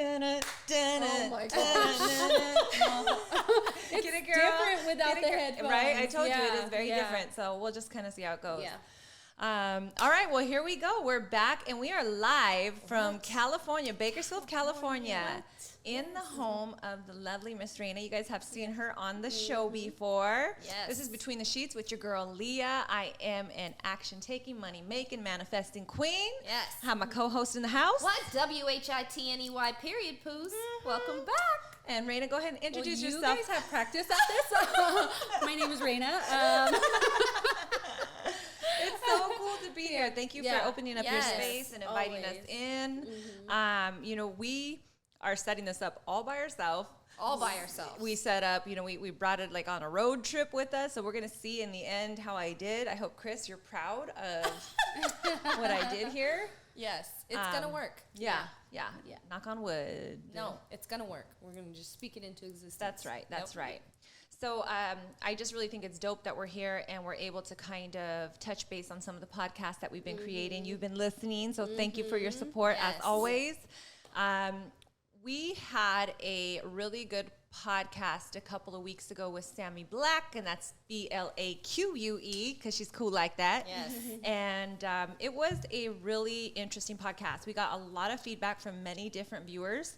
Oh my gosh. It's Get it, girl? different without the headphones. Right? I told you it is very different. So we'll just kind of see how it goes. All right, well, here we go. We're back, and we are live from California, Bakersfield, California, in the home of the lovely Miss Reyna. You guys have seen her on the show before. Yes. This is Between the Sheets with your girl, Leah. I am an action-taking, money-making, manifesting queen. Yes. I have my co-host in the house. What? WHITNEY, period, poos. Welcome back. And Reyna, go ahead and introduce yourself. You guys have practice at this. My name is Reyna. It's so cool to be here. Thank you for opening up your space and inviting us in. We are setting this up all by ourselves. All by ourselves. We set up, we brought it like on a road trip with us. So we're going to see in the end how I did. I hope, Chris, you're proud of what I did here. Yes, it's going to work. Yeah. Knock on wood. No, it's going to work. We're going to just speak it into existence. That's right. So I just really think it's dope that we're here and we're able to kind of touch base on some of the podcasts that we've been creating. You've been listening, so thank you for your support as always. We had a really good podcast a couple of weeks ago with Sammy Black, and that's BLAQUE because she's cool like that. Yes. And it was a really interesting podcast. We got a lot of feedback from many different viewers.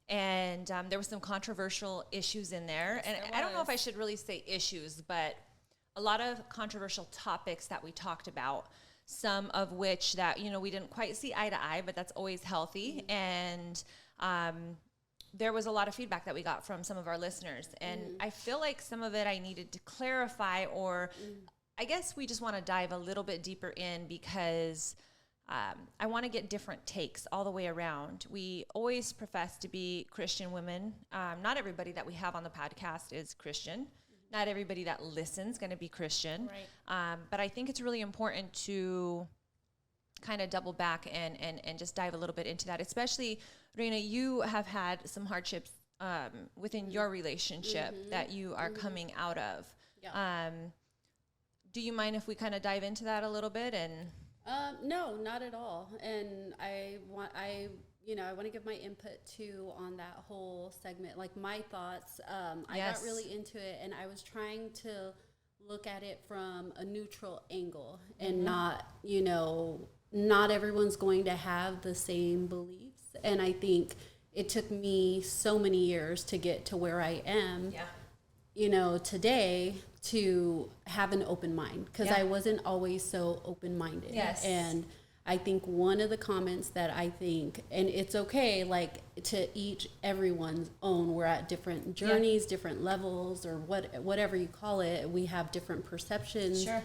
And there were some controversial issues in there. And I don't know if I should really say issues, but a lot of controversial topics that we talked about, some of which that, we didn't quite see eye to eye, but that's always healthy. And there was a lot of feedback that we got from some of our listeners. And I feel like some of it I needed to clarify, or I guess we just want to dive a little bit deeper in because I want to get different takes all the way around. We always profess to be Christian women. Not everybody that we have on the podcast is Christian. Not everybody that listens is going to be Christian. Right. But I think it's really important to kind of double back and just dive a little bit into that. Especially, Reyna, you have had some hardships within your relationship that you are coming out of. Yeah. Do you mind if we kind of dive into that a little bit? And No, not at all. And I want to give my input too on that whole segment, like my thoughts. I got really into it, and I was trying to look at it from a neutral angle, and not everyone's going to have the same beliefs. And I think it took me so many years to get to where I am. Yeah. Today, to have an open mind, because I wasn't always so open-minded. Yes. And I think one of the comments that I think, and it's okay, like to each everyone's own, we're at different journeys, different levels, or whatever you call it. We have different perceptions. Sure.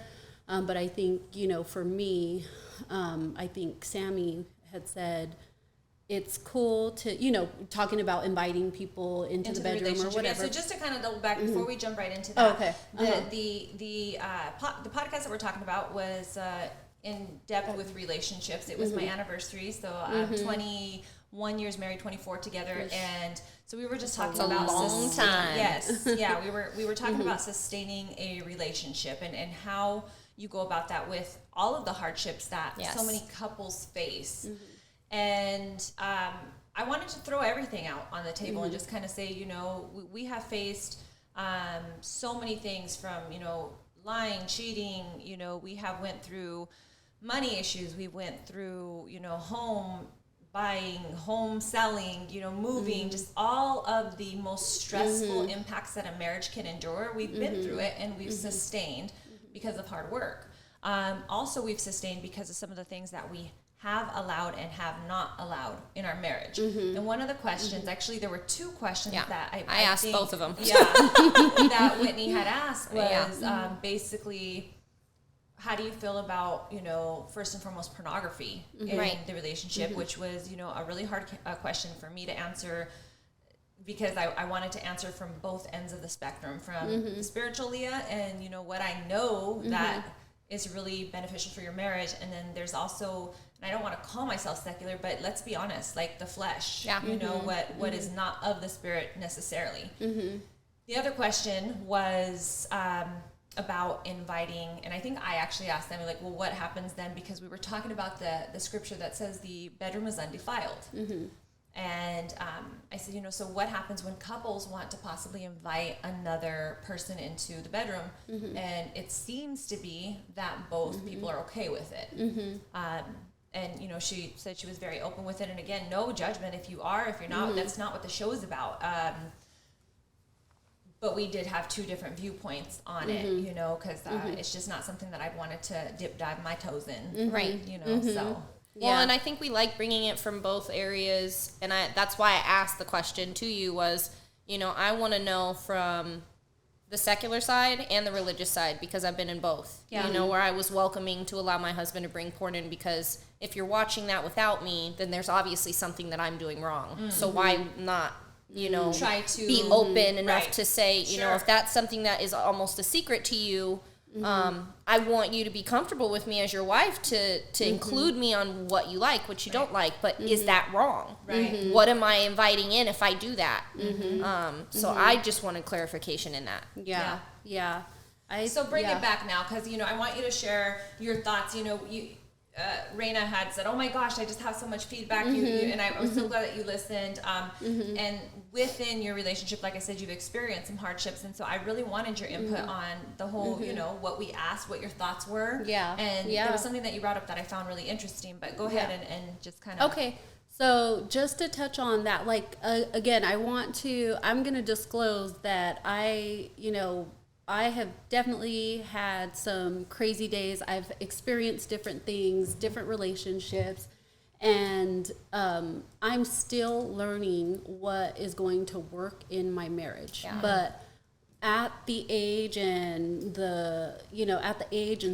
But I think, for me, I think Sammy had said, it's cool to, talking about inviting people into the bedroom or whatever. Yeah, so just to kind of double back before we jump right into that. Oh, okay. The podcast that we're talking about was in depth with relationships. It was my anniversary, so 21 years married, 24 together, and so we were just talking about a long time. Yes, yeah, we were talking about sustaining a relationship and how you go about that with all of the hardships that so many couples face. And I wanted to throw everything out on the table and just kind of say, we have faced so many things from, lying, cheating, we have went through money issues. We went through, home buying, home selling, moving, just all of the most stressful impacts that a marriage can endure. We've been through it, and we've sustained because of hard work. Also, we've sustained because of some of the things that we have allowed and have not allowed in our marriage. And one of the questions, actually there were two questions that I asked think, both of them. Yeah, that Whitney had asked was basically, how do you feel about, first and foremost, pornography in the relationship, which was, a really hard question for me to answer, because I wanted to answer from both ends of the spectrum, from the spiritual Leah and, what I know that is really beneficial for your marriage. And then there's also, and I don't want to call myself secular, but let's be honest, like the flesh, what is not of the spirit necessarily. The other question was about inviting, and I think I actually asked them, like, well, what happens then? Because we were talking about the scripture that says the bedroom is undefiled. And I said, so what happens when couples want to possibly invite another person into the bedroom? And it seems to be that both people are okay with it. And, she said she was very open with it. And again, no judgment if you are, if you're not, that's not what the show is about. But we did have two different viewpoints on it, because it's just not something that I wanted to dive my toes in. Right. So. Well, and I think we like bringing it from both areas, and that's why I asked the question to you was, I want to know from the secular side and the religious side, because I've been in both. Yeah. Where I was welcoming to allow my husband to bring porn in, because if you're watching that without me, then there's obviously something that I'm doing wrong. So why not, try to be open enough to say, Sure. if that's something that is almost a secret to you, I want you to be comfortable with me as your wife to include me on what you like, what you don't like, but is that wrong? Right. What am I inviting in if I do that? So I just wanted clarification in that. Yeah. So bring it back now, because, I want you to share your thoughts. Reyna had said, oh my gosh, I just have so much feedback. And I was so glad that you listened. And within your relationship, like I said, you've experienced some hardships. And so I really wanted your input on the whole, what we asked, what your thoughts were. Yeah. And there was something that you brought up that I found really interesting, but go ahead and just kind of. Okay. So just to touch on that, again, I'm going to disclose that I have definitely had some crazy days. I've experienced different things, different relationships, and I'm still learning what is going to work in my marriage. Yeah. But at the age and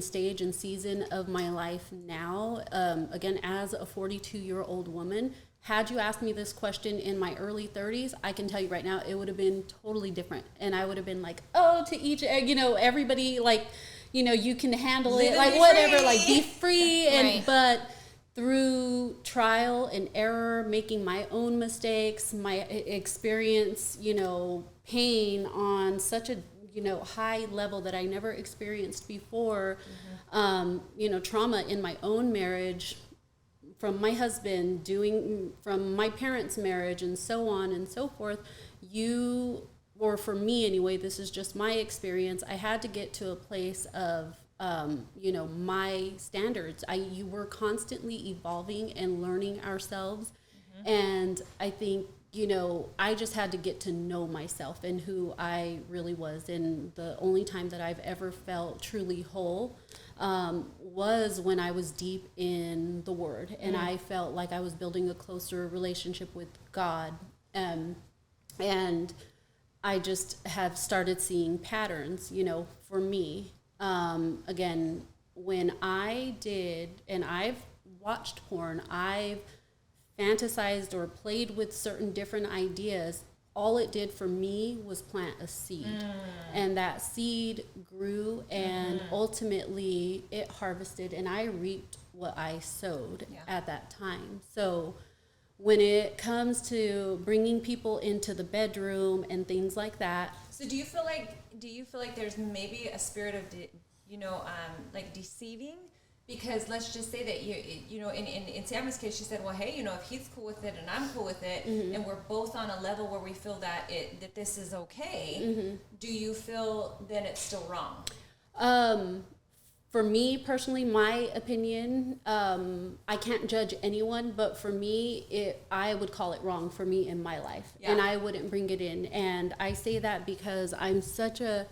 stage and season of my life now, again, as a 42-year-old woman, had you asked me this question in my early 30s, I can tell you right now, it would have been totally different. And I would have been like, oh, to each, everybody, you can handle it, whatever, be free. And, but through trial and error, making my own mistakes, my experience, pain on such a, high level that I never experienced before, trauma in my own marriage, from my husband, from my parents' marriage, and so on and so forth, or for me anyway, this is just my experience, I had to get to a place of, my standards. You were constantly evolving and learning ourselves. And I think, I just had to get to know myself and who I really was. And the only time that I've ever felt truly whole was when I was deep in the Word, and I felt like I was building a closer relationship with God, and I just have started seeing patterns, for me. Again, when I did, and I've watched porn, I've fantasized or played with certain different ideas, all it did for me was plant a seed. And that seed grew, and ultimately it harvested, and I reaped what I sowed at that time. So when it comes to bringing people into the bedroom and things like that. So do you feel like there's maybe a spirit of, deceiving? Because let's just say that in Sam's case, she said, well, hey, if he's cool with it and I'm cool with it, and we're both on a level where we feel that this is okay, do you feel then it's still wrong? For me personally, my opinion, I can't judge anyone, but for me, I would call it wrong for me in my life, and I wouldn't bring it in. And I say that because I'm such a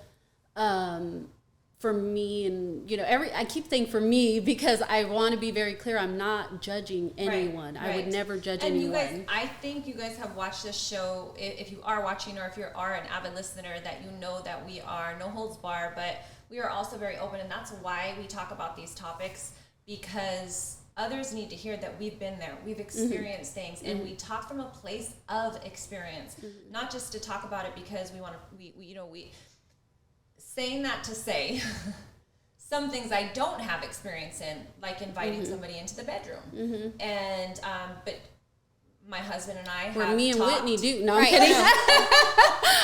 for me, and I keep saying for me because I want to be very clear. I'm not judging anyone. Right. I would never judge anyone. You guys, I think you guys have watched this show. If you are watching, or if you are an avid listener, that you know that we are no holds bar, but we are also very open, and that's why we talk about these topics, because others need to hear that we've been there, we've experienced things, and we talk from a place of experience, not just to talk about it because we want to. We saying that to say some things I don't have experience in, like inviting somebody into the bedroom, and but my husband and I have me and talked. Whitney do. No, I'm kidding.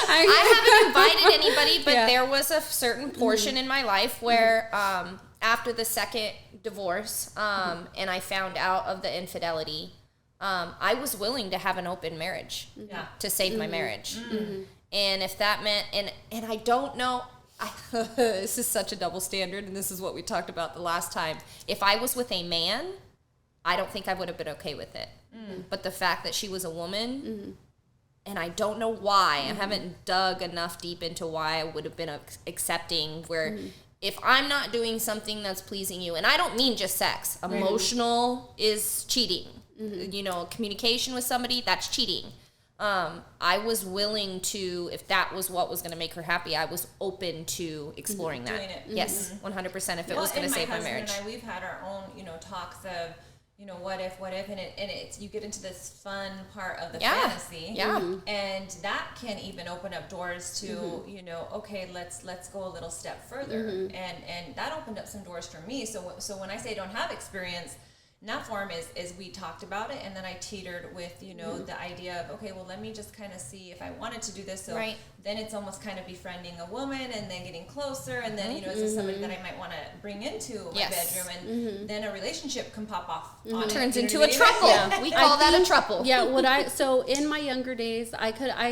I haven't invited anybody, but there was a certain portion in my life where after the second divorce, and I found out of the infidelity, I was willing to have an open marriage to save my marriage. And if that meant, and I don't know, this is such a double standard, and this is what we talked about the last time. If I was with a man, I don't think I would have been okay with it. But the fact that she was a woman, and I don't know why, I haven't dug enough deep into why I would have been accepting, where if I'm not doing something that's pleasing you, and I don't mean just sex, emotional is cheating. You know, communication with somebody, that's cheating. I was willing to, if that was what was going to make her happy, I was open to exploring that. Doing it. Yes, 100% if it was going to save my marriage. And we've had our own, talks of, what if, and it's, you get into this fun part of the fantasy. Yeah. And that can even open up doors to, okay, let's go a little step further. And that opened up some doors for me. So when I say I don't have experience, in that form is we talked about it, and then I teetered with, the idea of, okay, well, let me just kind of see if I wanted to do this. So then it's almost kind of befriending a woman and then getting closer. And then, is this somebody that I might want to bring into my bedroom? And then a relationship can pop off. On turns into a throuple. Yeah. We call that a throuple. Yeah. So in my younger days, I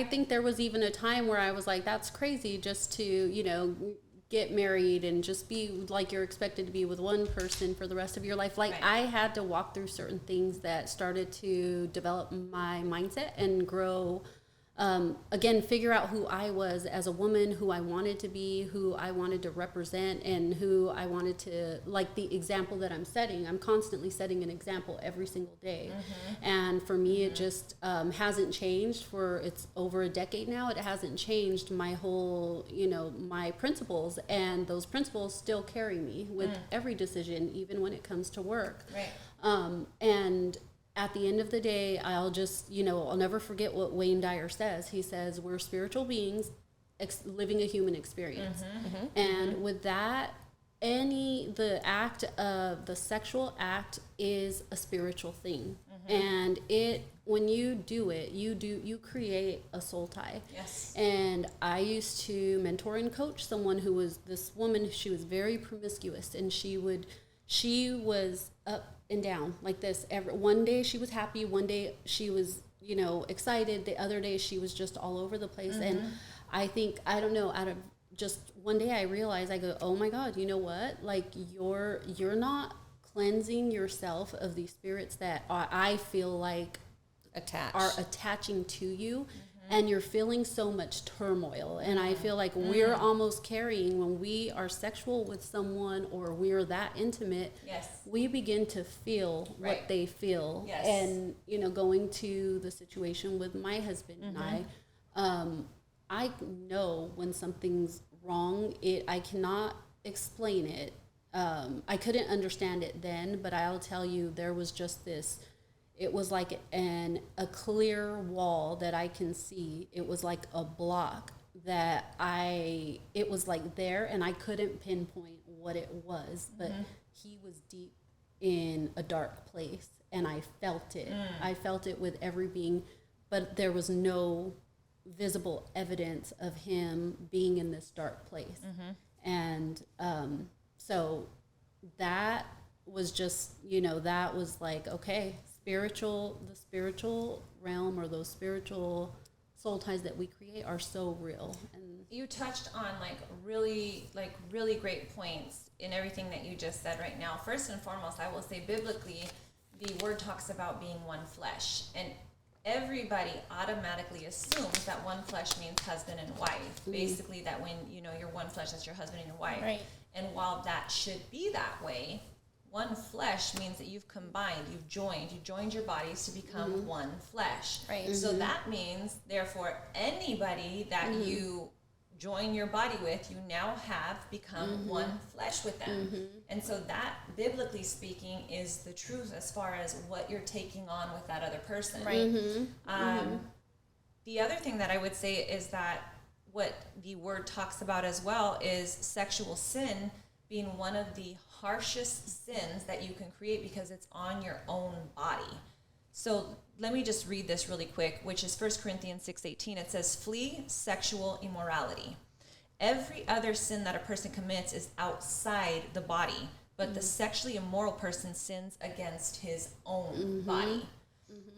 think there was even a time where I was like, that's crazy just to, get married and just be like you're expected to be with one person for the rest of your life. Like I had to walk through certain things that started to develop my mindset and grow. Again, figure out who I was as a woman, who I wanted to be, who I wanted to represent, and who I wanted to, like the example that I'm setting. I'm constantly setting an example every single day. And for me, it just hasn't changed it's over a decade now. It hasn't changed my whole, my principles, and those principles still carry me with every decision, even when it comes to work. And at the end of the day, I'll just, I'll never forget what Wayne Dyer says. He says, we're spiritual beings living a human experience. And with that, the sexual act is a spiritual thing. And when you do it, you create a soul tie. Yes. And I used to mentor and coach someone who was this woman. She was very promiscuous, and she was up and down like this. One day she was happy, one day she was, excited, the other day she was just all over the place. And I think, I don't know, out of just one day I realized, I go, oh my God, you know what? Like you're not cleansing yourself of these spirits that I feel like are attaching to you. And you're feeling so much turmoil. And I feel like we're almost carrying, when we are sexual with someone or we're that intimate, we begin to feel what they feel. And, going to the situation with my husband and I know when something's wrong. I cannot explain it. I couldn't understand it then, but I'll tell you, there was just this. It was like a clear wall that I can see. It was like a block that it was like there, and I couldn't pinpoint what it was, but he was deep in a dark place, and I felt it. I felt it with every being, but there was no visible evidence of him being in this dark place. And so that was just, that was like, okay, the spiritual realm, or those spiritual soul ties that we create, are so real. And you touched on really great points in everything that you just said right now. First and foremost, I will say biblically, the word talks about being one flesh, and everybody automatically assumes that one flesh means husband and wife. Basically, that when you're one flesh, that's your husband and your wife. Right. And while that should be that way, one flesh means that you've combined, you joined your bodies to become one flesh. Right. So that means, therefore, anybody that you join your body with, you now have become one flesh with them. And so that, biblically speaking, is the truth as far as what you're taking on with that other person. Right. The other thing that I would say is that what the word talks about as well is sexual sin being one of the harshest sins that you can create, because it's on your own body. So let me just read this really quick, which is 1 Corinthians 6:18. It says, flee sexual immorality. Every other sin that a person commits is outside the body, but the sexually immoral person sins against his own body.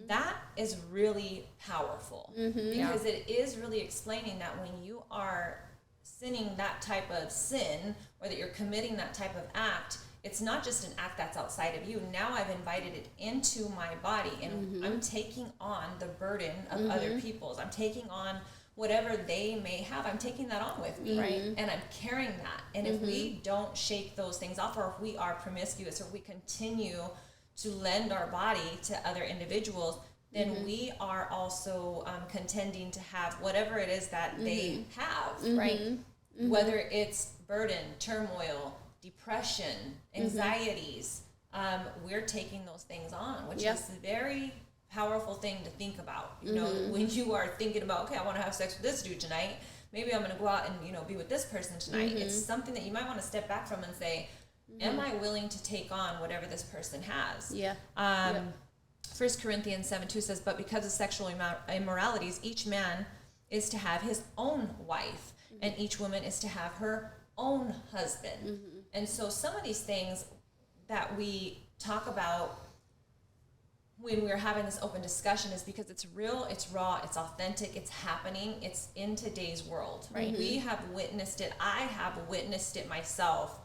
that is really powerful because it is really explaining that when you are sinning that type of sin, or that you're committing that type of act, it's not just an act that's outside of you. Now I've invited it into my body, and I'm taking on the burden of other people's. I'm taking on whatever they may have. I'm taking that on with me, right? And I'm carrying that. And if we don't shake those things off, or if we are promiscuous, or if we continue to lend our body to other individuals, then we are also contending to have whatever it is that they have, right? Whether it's burden, turmoil, depression, anxieties, we're taking those things on, which is a very powerful thing to think about. You know, when you are thinking about, okay, I want to have sex with this dude tonight, maybe I'm going to go out and, you know, be with this person tonight. It's something that you might want to step back from and say, am I willing to take on whatever this person has? 1 Corinthians 7:2 says, but because of sexual immoralities, each man is to have his own wife, and each woman is to have her own husband. And so some of these things that we talk about when we're having this open discussion is because it's real, it's raw, it's authentic, it's happening, it's in today's world. Right? We have witnessed it. I have witnessed it myself.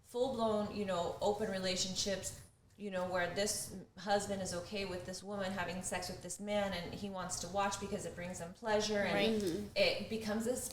Full-blown, you know, open relationships, you know, where this husband is okay with this woman having sex with this man, and he wants to watch because it brings him pleasure, and it becomes this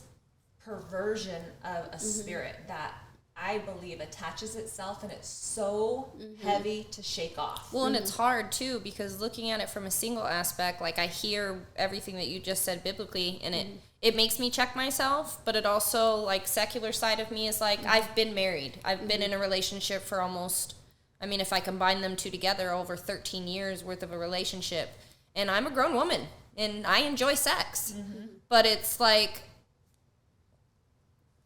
perversion of a spirit that I believe attaches itself, and it's so heavy to shake off. Well, and it's hard too, because looking at it from a single aspect, like I hear everything that you just said biblically, and it makes me check myself, but it also, like, secular side of me is like, I've been married. I've been in a relationship for almost, I mean, if I combine them two together, over 13 years worth of a relationship. And I'm a grown woman, and I enjoy sex. But it's like,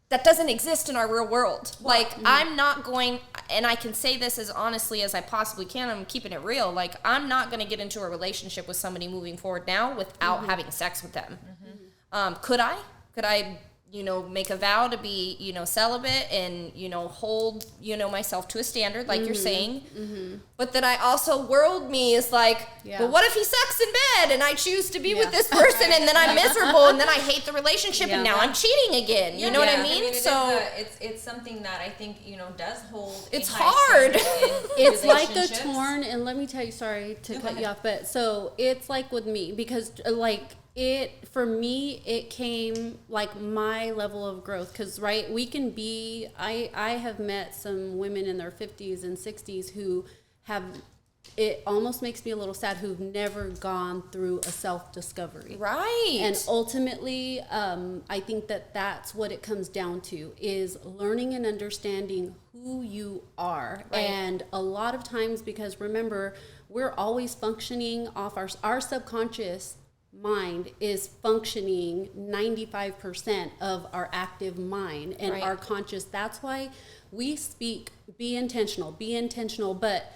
that doesn't exist in our real world. Well, like, I'm not going, and I can say this as honestly as I possibly can, I'm keeping it real, like, I'm not going to get into a relationship with somebody moving forward now without having sex with them. Could I? Could I, you know, make a vow to be, you know, celibate and, you know, hold, you know, myself to a standard, like you're saying? But then I also, world me is like, well, what if he sucks in bed and I choose to be with this person and then I'm miserable and then I hate the relationship and now I'm cheating again? You know what I mean? So it's something that I think, you know, does hold. It's hard. It's like the torn, and let me tell you, sorry to cut you off, but so it's like with me, because like, for me, it came like my level of growth, because right, we can be, I have met some women in their 50s and 60s who have, it almost makes me a little sad, who've never gone through a self-discovery. Right. And ultimately, I think that that's what it comes down to, is learning and understanding who you are. Right. And a lot of times, because remember, we're always functioning off our subconscious mind is functioning 95% of our active mind, and our conscious. That's why we speak, be intentional. But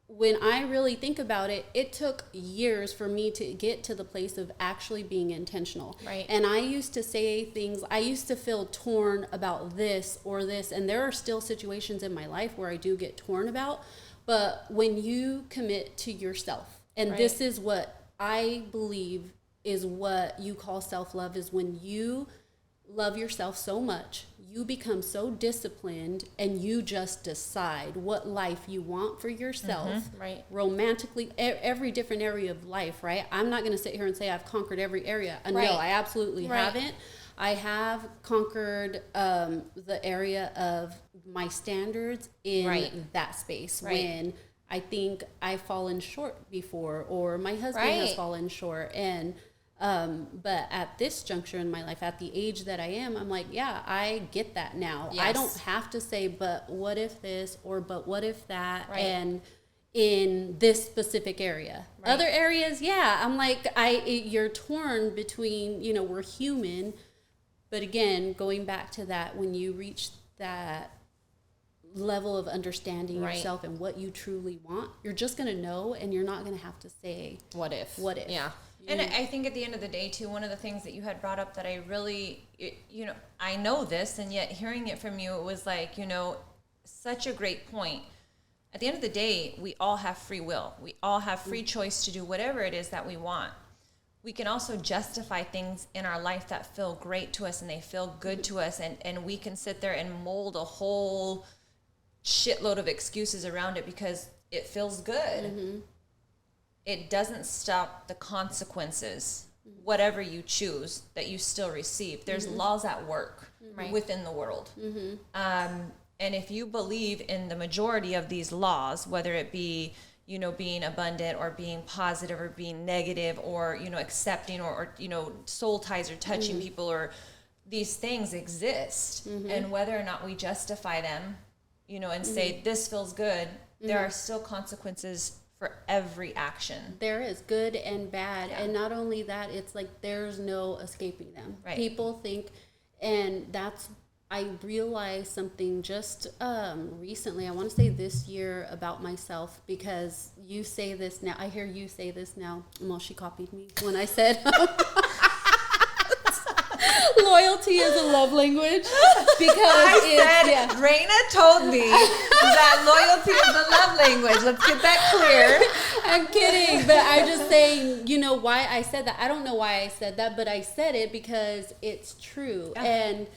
when I really think about it, it took years for me to get to the place of actually being intentional. Right. And I used to say things, I used to feel torn about this or this, and there are still situations in my life where I do get torn about. But when you commit to yourself, and this is what I believe is what you call self-love, is when you love yourself so much, you become so disciplined, and you just decide what life you want for yourself, romantically, every different area of life, right? I'm not going to sit here and say I've conquered every area. No, I absolutely haven't. I have conquered the area of my standards in that space when I think I've fallen short before, or my husband has fallen short. And but at this juncture in my life, at the age that I am, I'm like, yeah, I get that now. I don't have to say, but what if this, or but what if that, and in this specific area. Other areas, I'm like, you're torn between, you know, we're human. But again, going back to that, when you reach that level of understanding yourself and what you truly want, you're just going to know, and you're not going to have to say, what if? Yeah. And I think at the end of the day, too, one of the things that you had brought up that I really, you know, I know this, and yet hearing it from you, it was like, you know, such a great point. at the end of the day, we all have free will. We all have free choice to do whatever it is that we want. We can also justify things in our life that feel great to us and they feel good to us. And we can sit there and mold a whole shitload of excuses around it because it feels good. It doesn't stop the consequences, whatever you choose, that you still receive. There's laws at work within the world. And if you believe in the majority of these laws, whether it be, you know, being abundant or being positive or being negative or, you know, accepting or you know, soul ties or touching people, or these things exist, and whether or not we justify them, you know, and say this feels good, there are still consequences for every action. There is good and bad. And not only that, it's like there's no escaping them. People think, and that's, I realized something just recently, I want to say this year, about myself, because you say this now, I hear you say this now, well, she copied me when I said loyalty is a love language, because Reyna told me that loyalty is a love language. Let's get that clear. I'm kidding, but I'm just saying, you know, why I said that. I don't know why I said that, but I said it because it's true. And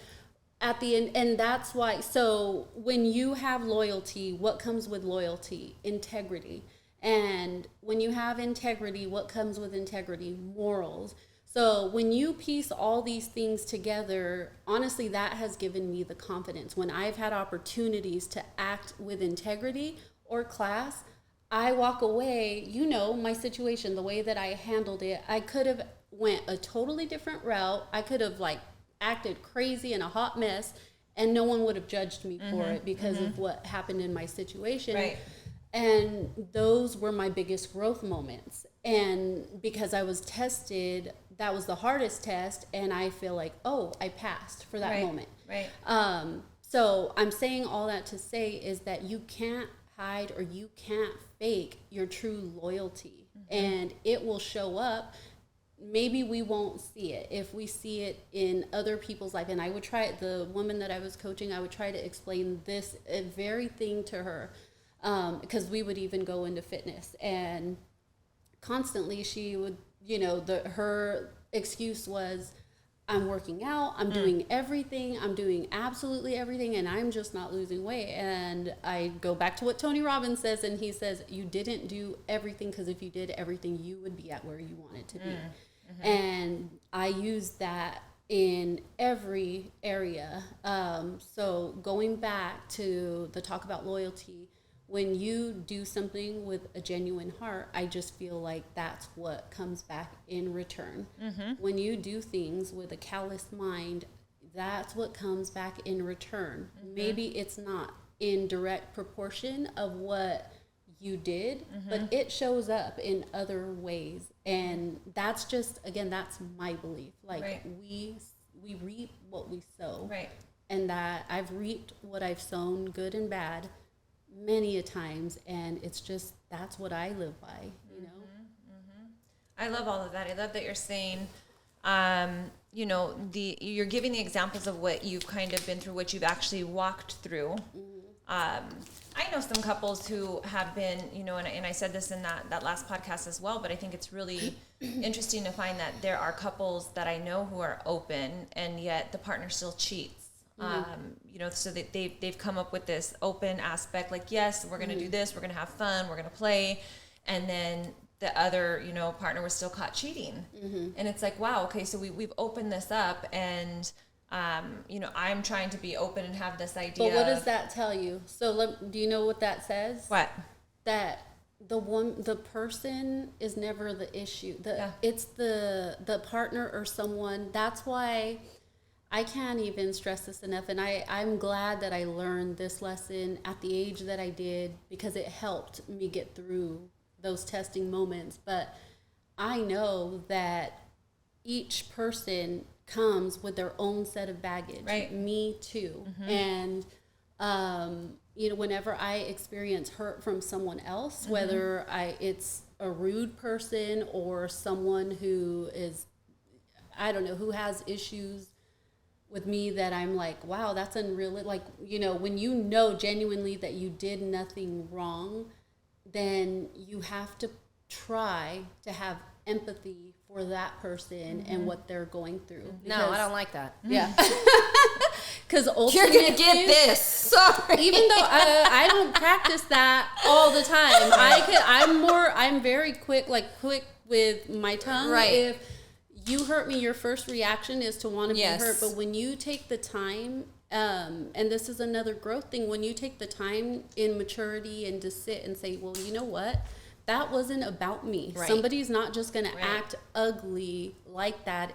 at the end, and that's why, so when you have loyalty, what comes with loyalty? Integrity. And when you have integrity, what comes with integrity? Morals. So when you piece all these things together, honestly, that has given me the confidence. When I've had opportunities to act with integrity or class, I walk away, you know, my situation, the way that I handled it, I could have went a totally different route. I could have like acted crazy and a hot mess, and no one would have judged me for it because of what happened in my situation. And those were my biggest growth moments. And because I was tested, that was the hardest test, and I feel like, oh, I passed for that moment. So I'm saying all that to say is that you can't hide or you can't fake your true loyalty, and it will show up. Maybe we won't see it if we see it in other people's life. And I would try, the woman that I was coaching, I would try to explain this very thing to her, because we would even go into fitness, and constantly she would, you know, her excuse was, I'm working out, I'm doing everything, I'm doing absolutely everything, and I'm just not losing weight. And I go back to what Tony Robbins says, and he says, you didn't do everything, because if you did everything, you would be at where you wanted to be. And I use that in every area. So going back to the talk about loyalty, when you do something with a genuine heart, I just feel like that's what comes back in return. When you do things with a callous mind, that's what comes back in return. Maybe it's not in direct proportion of what you did, but it shows up in other ways. And that's just, again, that's my belief. Like we reap what we sow. And that I've reaped what I've sown, good and bad, many a times, and it's just, that's what I live by, you know. I love all of that. I love that you're saying, you know, you're giving the examples of what you've kind of been through, what you've actually walked through. I know some couples who have been, you know, and I said this in that last podcast as well, but I think it's really interesting to find that there are couples that I know who are open, and yet the partner still cheats. You know, so that they've come up with this open aspect, like, yes, we're going to do this, we're going to have fun, we're going to play. And then the other, you know, partner was still caught cheating. And it's like, wow, okay, so we've opened this up, and, you know, I'm trying to be open and have this idea. But what does that tell you? So do you know what that says? What? That the person is never the issue. It's the partner or someone. That's why I can't even stress this enough, and I'm glad that I learned this lesson at the age that I did, because it helped me get through those testing moments. But I know that each person comes with their own set of baggage. Me too. And you know, whenever I experience hurt from someone else, whether it's a rude person or someone who is, I don't know, who has issues with me that I'm like, wow, that's unreal. Like, you know, when you know genuinely that you did nothing wrong, then you have to try to have empathy for that person and what they're going through. No, I don't like that. Yeah. Because ultimately, you're gonna get this. Sorry. Even though I don't practice that all the time, I'm very quick with my tongue. Right. If you hurt me, your first reaction is to want to be hurt. But when you take the time, and this is another growth thing, when you take the time in maturity and to sit and say, well, you know what? That wasn't about me. Right. Somebody's not just going to act ugly like that.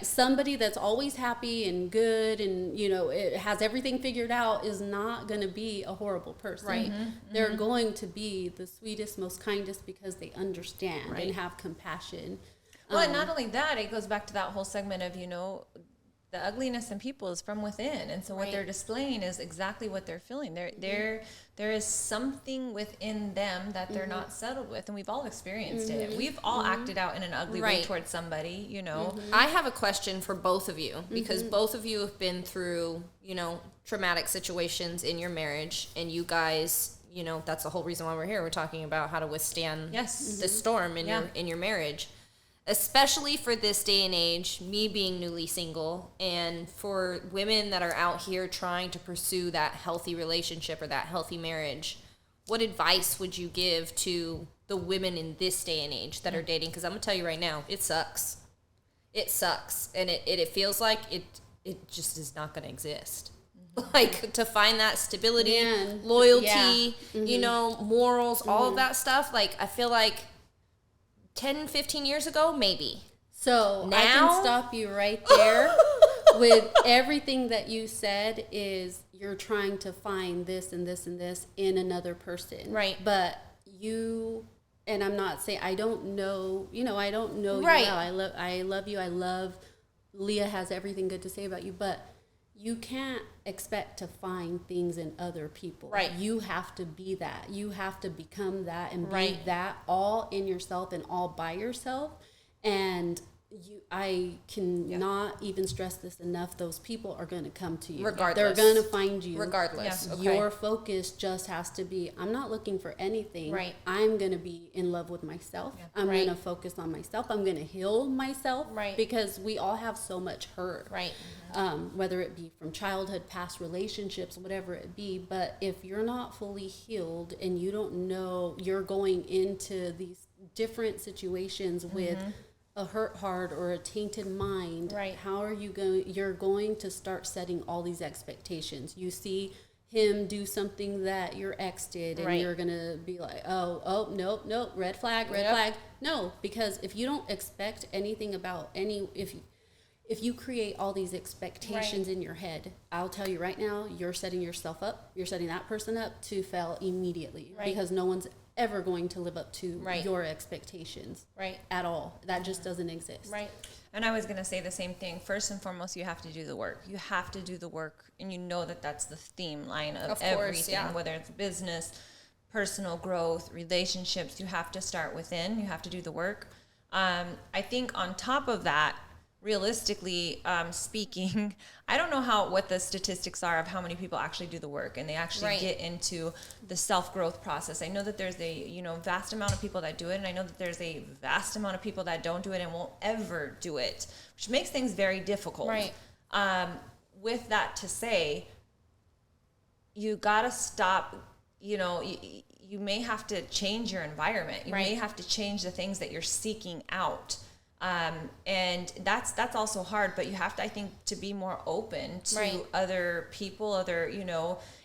Somebody that's always happy and good and, you know, it has everything figured out is not going to be a horrible person. Right. They're going to be the sweetest, most kindest because they understand and have compassion. Well, and not only that, it goes back to that whole segment of, you know, the ugliness in people is from within. And so what they're displaying is exactly what they're feeling. There is something within them that they're not settled with. And we've all experienced it. We've all acted out in an ugly way towards somebody, you know. I have a question for both of you because both of you have been through, you know, traumatic situations in your marriage. And you guys, you know, that's the whole reason why we're here. We're talking about how to withstand the storm in your marriage. Especially for this day and age, me being newly single, and for women that are out here trying to pursue that healthy relationship or that healthy marriage, what advice would you give to the women in this day and age that are dating? Because I'm going to tell you right now, it sucks. It sucks. And it feels like it just is not going to exist. Like, to find that stability, loyalty, you know, morals, all of that stuff. Like, I feel like 10, 15 years ago, maybe. So now? I can stop you right there with everything that you said is you're trying to find this and this and this in another person. Right. But you, and I'm not saying, I don't know, you know, I don't know you well. I love you. I love, Leah has everything good to say about you, but you can't expect to find things in other people. Right. You have to be that. You have to become that and be that all in yourself and all by yourself. And I cannot even stress this enough. Those people are going to come to you. Regardless. They're going to find you. Regardless. Yeah. Okay. Your focus just has to be, I'm not looking for anything. Right. I'm going to be in love with myself. Yeah. I'm going to focus on myself. I'm going to heal myself. Right. Because we all have so much hurt. Right. Whether it be from childhood, past relationships, whatever it be. But if you're not fully healed and you don't know, you're going into these different situations with a hurt heart or a tainted mind, how are you going? You're going to start setting all these expectations. You see him do something that your ex did, and you're gonna be like, oh, nope, red flag. No, because if you don't expect anything about if you create all these expectations in your head, I'll tell you right now, you're setting yourself up. You're setting that person up to fail immediately because no one's ever going to live up to your expectations at all. That just doesn't exist. And I was going to say the same thing. First and foremost, you have to do the work. You have to do the work, and you know that that's the theme line of everything, whether it's business, personal growth, relationships. You have to start within. You have to do the work. I think on top of that, realistically speaking, I don't know what the statistics are of how many people actually do the work and they actually get into the self-growth process. I know that there's a vast amount of people that do it, and I know that there's a vast amount of people that don't do it and won't ever do it, which makes things very difficult. With that to say, you gotta stop. You may have to change your environment. You may have to change the things that you're seeking out. And that's also hard, but you have to, I think, to be more open to other people,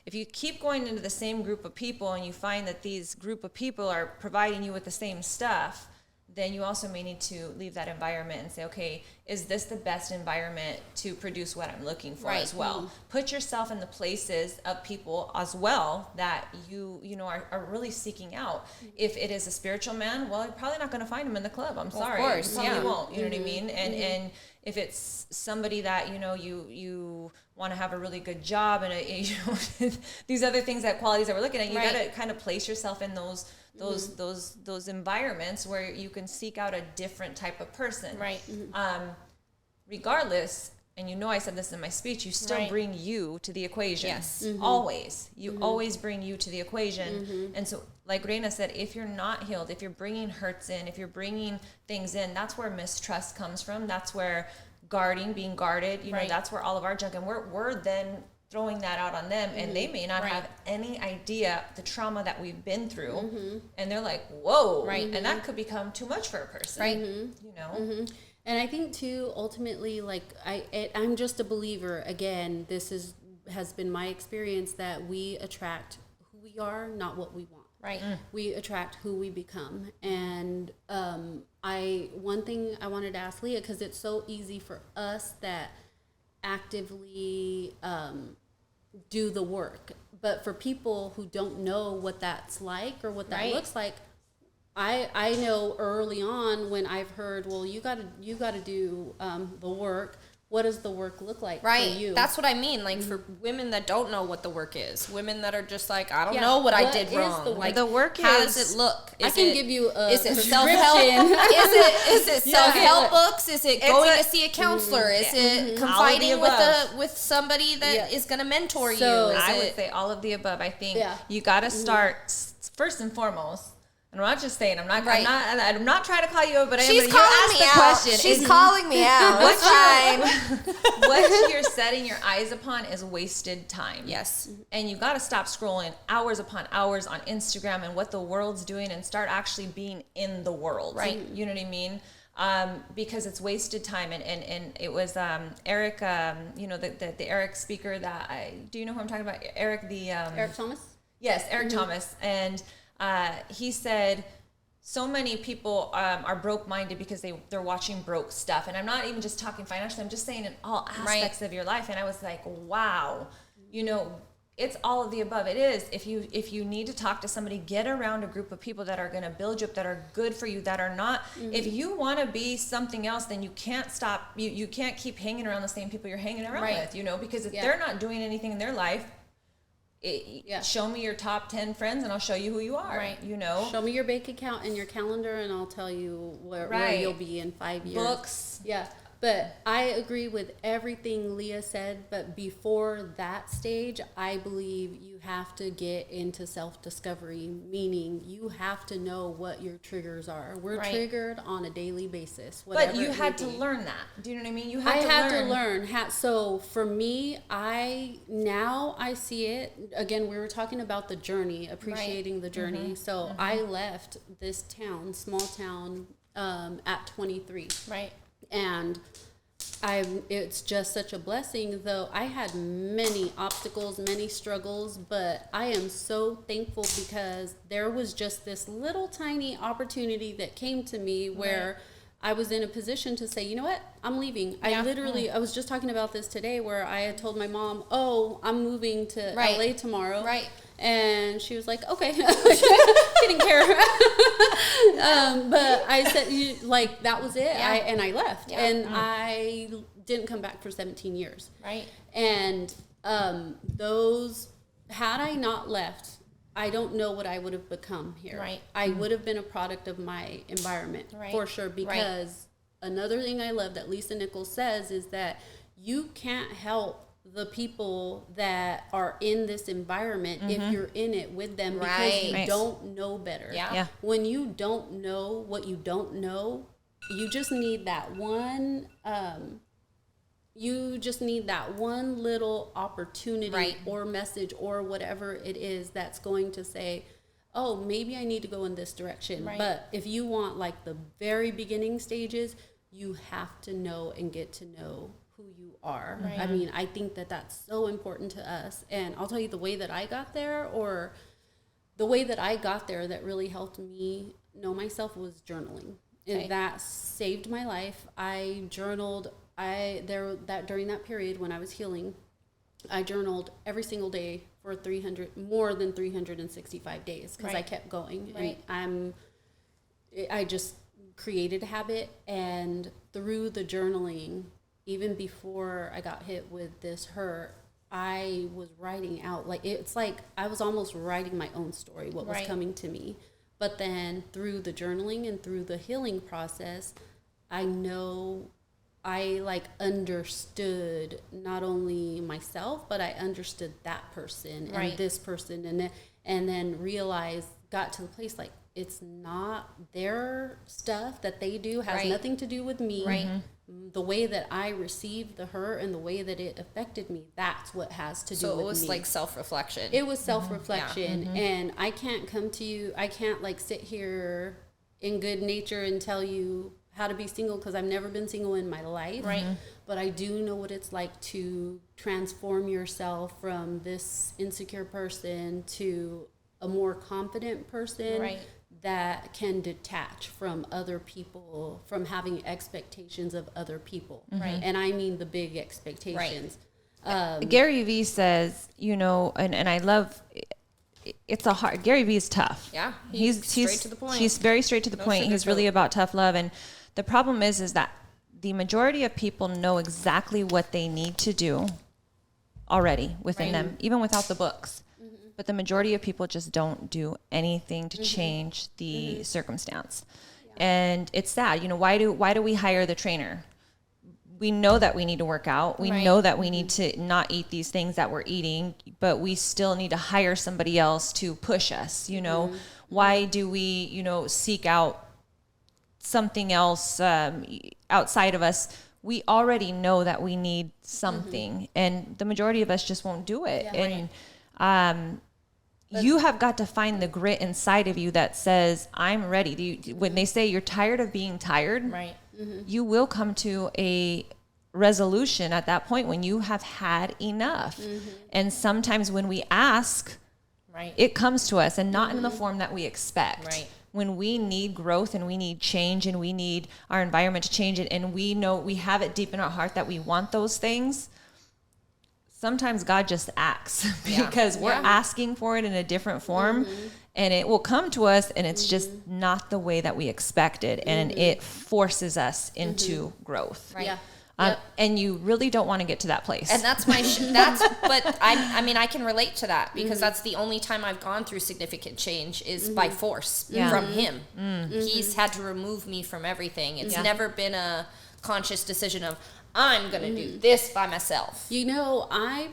if you keep going into the same group of people and you find that these group of people are providing you with the same stuff, then you also may need to leave that environment and say, okay, is this the best environment to produce what I'm looking for as well? Put yourself in the places of people as well that you are really seeking out. If it is a spiritual man, well, you're probably not going to find him in the club. I'm sorry. Of course, you probably won't. You know what I mean? And if it's somebody that, you want to have a really good job and these other things, that qualities that we're looking at, you got to kind of place yourself in those environments where you can seek out a different type of person. Regardless, and you know I said this in my speech, you still Right. bring you to the equation. Yes. Always. You always bring you to the equation. And so, like Reyna said, if you're not healed, if you're bringing hurts in, if you're bringing things in, that's where mistrust comes from. That's where being guarded, you know, Right. that's where all of our junk, and we're then throwing that out on them, and they may not Right. have any idea the trauma that we've been through, and they're like, whoa, Right. and that could become too much for a person, Right. you know. And I think too, ultimately, like I'm just a believer. Again, has been my experience that we attract who we are, not what we want. Right. We attract who we become. And one thing I wanted to ask Leah, because it's so easy for us that actively do the work, but for people who don't know what that's like or what that Right. looks like, I know early on when I've heard, well, you gotta do the work. What does the work look like Right. for you? That's what I mean. Like for women that don't know what the work is, women that are just like, I don't Yeah. know what I What did is wrong. the work? Like The work how is- does it look? I can give you a is it prescription. self-help? is it self-help books? Is it going a- to see a counselor? Is it All of confiding the with above. with somebody that is Yeah. going to mentor So- you? Is I it, would say all of the above. I think Yeah. you got to start first and foremost. And I'm not just saying. I'm not trying to call you over, but she's you calling asked me the out. question. She's Is calling me out. What's Fine. what you're setting your eyes upon is wasted time. Yes. And you got to stop scrolling hours upon hours on Instagram and what the world's doing, and start actually being in the world. Right. You know what I mean? Because it's wasted time. And it was Eric, you know, the Eric speaker do you know who I'm talking about? Eric, Eric Thomas? Yes, Eric Thomas. And he said so many people are broke-minded because they're watching broke stuff. And I'm not even just talking financially. I'm just saying in all aspects of your life. And I was like, wow, you know, it's all of the above. It is. If you need to talk to somebody, get around a group of people that are going to build you up, that are good for you, that are not. If you want to be something else, then you can't stop. You can't keep hanging around the same people you're hanging around with, you know, because if they're not doing anything in their life, show me your top 10 friends and I'll show you who you are. Right. You know, Show me your bank account and your calendar and I'll tell you where you'll be in 5 years. books. Yeah. But I agree with everything Leah said. But before that stage, I believe you have to get into self-discovery, meaning you have to know what your triggers are. We're triggered on a daily basis. But you had to learn that. Do you know what I mean? You had to learn. So for me, I see it. Again, we were talking about the journey, appreciating the journey. So I left this town, small town, at 23. Right. And it's just such a blessing, though I had many obstacles, many struggles, but I am so thankful because there was just this little tiny opportunity that came to me where I was in a position to say, you know what, I'm leaving. I was just talking about this today where I had told my mom, oh, I'm moving to LA tomorrow. Right. And she was like, okay, didn't care. But I said, that was it. Yeah. I left. Yeah. And I didn't come back for 17 years. Right. And had I not left, I don't know what I would have become here. Right. I would have been a product of my environment, for sure. Because another thing I love that Lisa Nichols says is that you can't help the people that are in this environment if you're in it with them because you don't know better. Yeah. When you don't know what you don't know, you just need that one little opportunity or message or whatever it is that's going to say, oh, maybe I need to go in this direction. Right. But if you want like the very beginning stages, you have to know and get to know who you are. Right. I mean, I think that that's so important to us. And I'll tell you the way that I got there that really helped me know myself was journaling. Okay. And that saved my life. I journaled. During that period when I was healing, I journaled every single day for more than 365 days because I kept going. Right. And I just created a habit, and through the journaling, even before I got hit with this hurt, I was writing out, it's like I was almost writing my own story, what was coming to me. But then through the journaling and through the healing process, I know I like understood not only myself, but I understood that person and this person, and then realized, got to the place like it's not their stuff that they do has nothing to do with me. Right. The way that I received the hurt and the way that it affected me, that's what has to do with me. So it was like self-reflection. It was self-reflection, and I can't come to you. I can't like sit here in good nature and tell you how to be single because I've never been single in my life. Right. But I do know what it's like to transform yourself from this insecure person to a more confident person that can detach from other people, from having expectations of other people. Right. And I mean the big expectations. Gary Vee says, you know, and I love it's a hard. Gary Vee is tough. Yeah, he's straight to the point. He's very straight to the point. He's really about tough love, and the problem is that the majority of people know exactly what they need to do already within them, even without the books. But the majority of people just don't do anything to change the circumstance, and it's sad. You know, why do we hire the trainer? We know that we need to work out. We know that we need to not eat these things that we're eating, but we still need to hire somebody else to push us. You know, why do we, you know, seek out something else outside of us? We already know that we need something, and the majority of us just won't do it. And you have got to find the grit inside of you that says, I'm ready. When they say you're tired of being tired, you will come to a resolution at that point when you have had enough. And sometimes when we ask, it comes to us, and not in the form that we expect. When we need growth and we need change and we need our environment to change it, and we know we have it deep in our heart that we want those things, sometimes God just acts because we're asking for it in a different form, and it will come to us, and it's just not the way that we expected, and it forces us into growth. And you really don't want to get to that place. And that's my but I mean I can relate to that because that's the only time I've gone through significant change is by force from him. He's had to remove me from everything. It's never been a conscious decision of I'm going to do this by myself. You know, I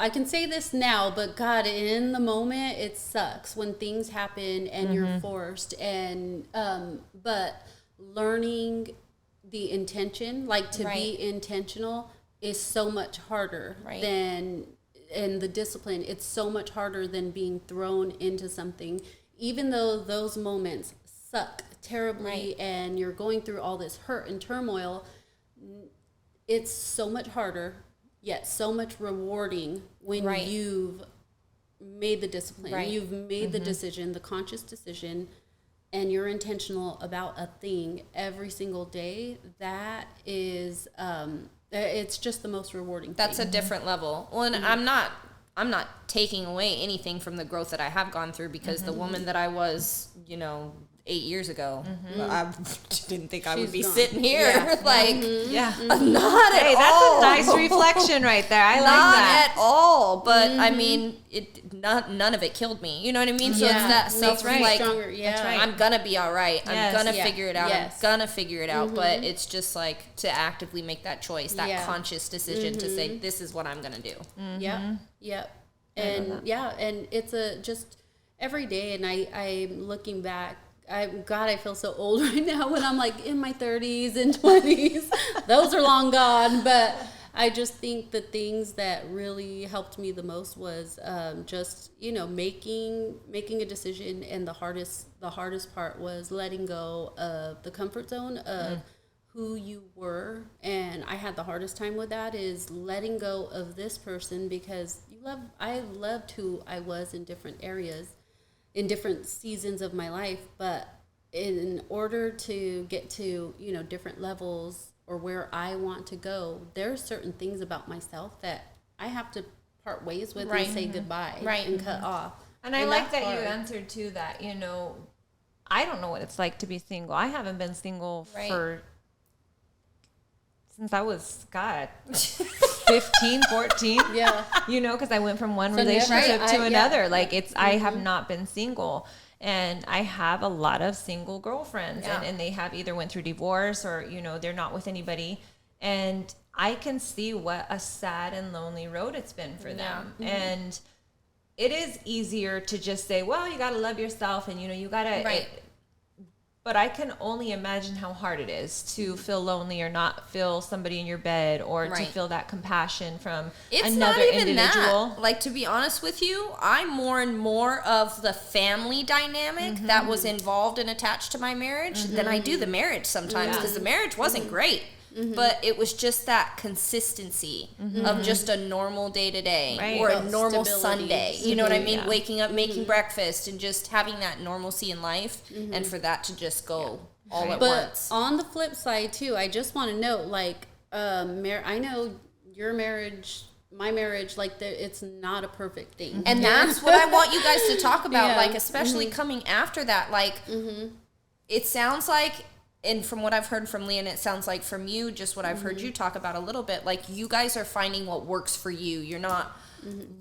can say this now, but God, in the moment, it sucks when things happen and you're forced. And, but learning the intention, like to be intentional, is so much harder than, and the discipline, it's so much harder than being thrown into something, even though those moments suck terribly and you're going through all this hurt and turmoil. It's so much harder, yet so much rewarding when you've made the discipline, you've made the decision, the conscious decision, and you're intentional about a thing every single day. That is, it's just the most rewarding thing. That's a different level. Well, and I'm not taking away anything from the growth that I have gone through because the woman that I was, you know, 8 years ago, I didn't think I would be sitting here. Not at all. That's a nice reflection right there. I like that. Not at all. But I mean, none of it killed me. You know what I mean? So it's that self like, I'm gonna be all right. I'm gonna figure it out. I'm gonna figure it out. But it's just like to actively make that choice, that conscious decision to say, this is what I'm gonna do. Yep. And and it's just every day. And I'm looking back. I feel so old right now when I'm like in my 30s and 20s. Those are long gone. But I just think the things that really helped me the most was just, you know, making a decision. And the hardest part was letting go of the comfort zone of who you were. And I had the hardest time with that, is letting go of this person, because I loved who I was in different areas, in different seasons of my life. But in order to get to, you know, different levels or where I want to go, there are certain things about myself that I have to part ways with and say goodbye and cut off. And I like that you answered to that. You know, I don't know what it's like to be single. I haven't been single since I was, 15, 14. You know, because I went from one relationship to another. Like I have not been single. And I have a lot of single girlfriends, and they have either went through divorce or, you know, they're not with anybody. And I can see what a sad and lonely road it's been for them. And it is easier to just say, well, you got to love yourself and, you know, you got to, but I can only imagine how hard it is to feel lonely or not feel somebody in your bed or to feel that compassion from another individual. That. Like, to be honest with you, I'm more and more of the family dynamic that was involved and attached to my marriage than I do the marriage sometimes, because the marriage wasn't great. But it was just that consistency of just a normal day-to-day or a normal Sunday. You know what I mean? Waking up, making breakfast, and just having that normalcy in life, and for that to just go all at once. But on the flip side, too, I just want to note, like, I know your marriage, my marriage, like, it's not a perfect thing. And that's what I want you guys to talk about, like, especially coming after that. Like, it sounds like, and from what I've heard from Leah, and it sounds like from you, just what I've heard you talk about a little bit, like, you guys are finding what works for you. You're not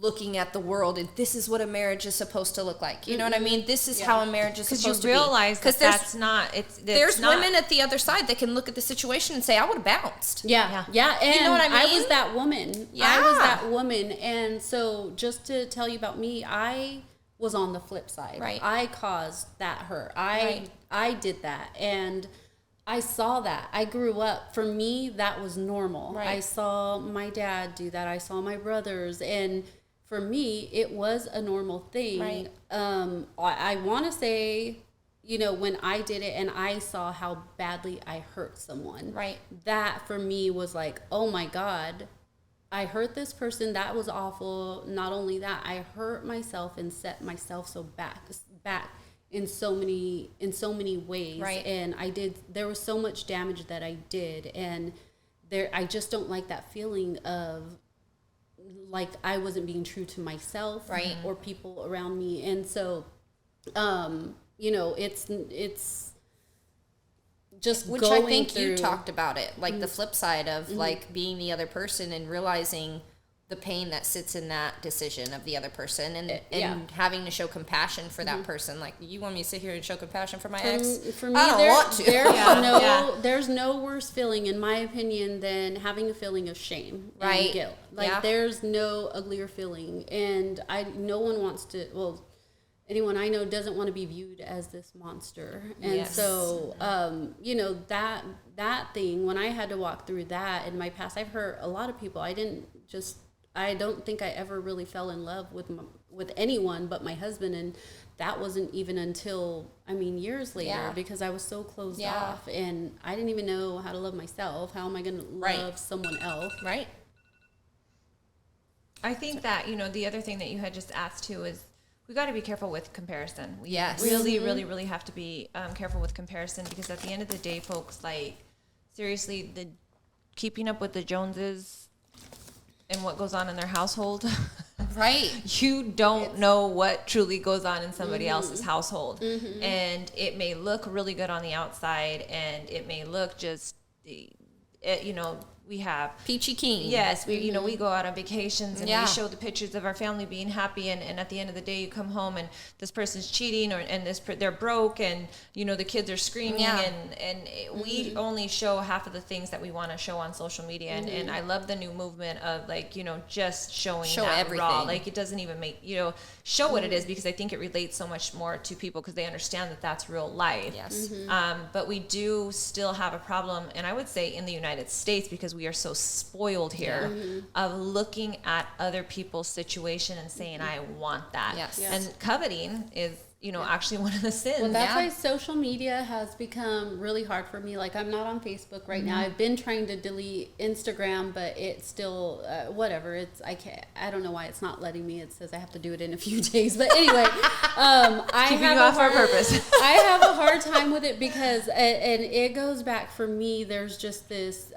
looking at the world and this is what a marriage is supposed to look like. You know what I mean? This is how a marriage is supposed to be. Because you realize that's not, there's women at the other side that can look at the situation and say, I would have bounced. Yeah. And you know what I mean? I was that woman. I was that woman. And so just to tell you about me, I was on the flip side. I caused that hurt. I did that. And I saw that. I grew up. For me, that was normal. I saw my dad do that. I saw my brothers. And for me, it was a normal thing. I want to say, you know, when I did it and I saw how badly I hurt someone, that for me was like, oh my God, I hurt this person. That was awful. Not only that, I hurt myself and set myself so back in so many ways. And there was so much damage that I did, and I just don't like that feeling of like I wasn't being true to myself or people around me. And so you know, it's just which I think you talked about it, like the flip side of like being the other person and realizing the pain that sits in that decision of the other person, and having to show compassion for that person. Like, you want me to sit here and show compassion for my ex? For me, I don't want to. There's no worse feeling, in my opinion, than having a feeling of shame and guilt. Like, there's no uglier feeling, and no one wants to. Well, anyone I know doesn't want to be viewed as this monster, and so you know, that thing, when I had to walk through that in my past, I've hurt a lot of people. I don't think I ever really fell in love with anyone but my husband, and that wasn't even until, years later, because I was so closed off, and I didn't even know how to love myself. How am I going to love someone else? I think that, you know, the other thing that you had just asked too is we got to be careful with comparison. We really have to be careful with comparison, because at the end of the day, folks, like, seriously, the keeping up with the Joneses and what goes on in their household, you don't know what truly goes on in somebody else's household. And it may look really good on the outside, and it may look just, you know, we have peachy keen. Yes, we you know, we go out on vacations and we show the pictures of our family being happy, and at the end of the day you come home and this person's cheating, they're broke, and you know, the kids are screaming, and we only show half of the things that we want to show on social media, and I love the new movement of, like, you know, just show that everything raw. Like, it doesn't even make, you know, show what it is, because I think it relates so much more to people because they understand that that's real life. But we do still have a problem, and I would say in the United States, because we are so spoiled here, of looking at other people's situation and saying, I want that. And coveting is, you know, actually one of the sins. Well, that's why social media has become really hard for me. Like, I'm not on Facebook right now. I've been trying to delete Instagram, but it's still whatever. I don't know why it's not letting me. It says I have to do it in a few days. But anyway, I have you off for a purpose. I have a hard time with it because, and it goes back for me. There's just this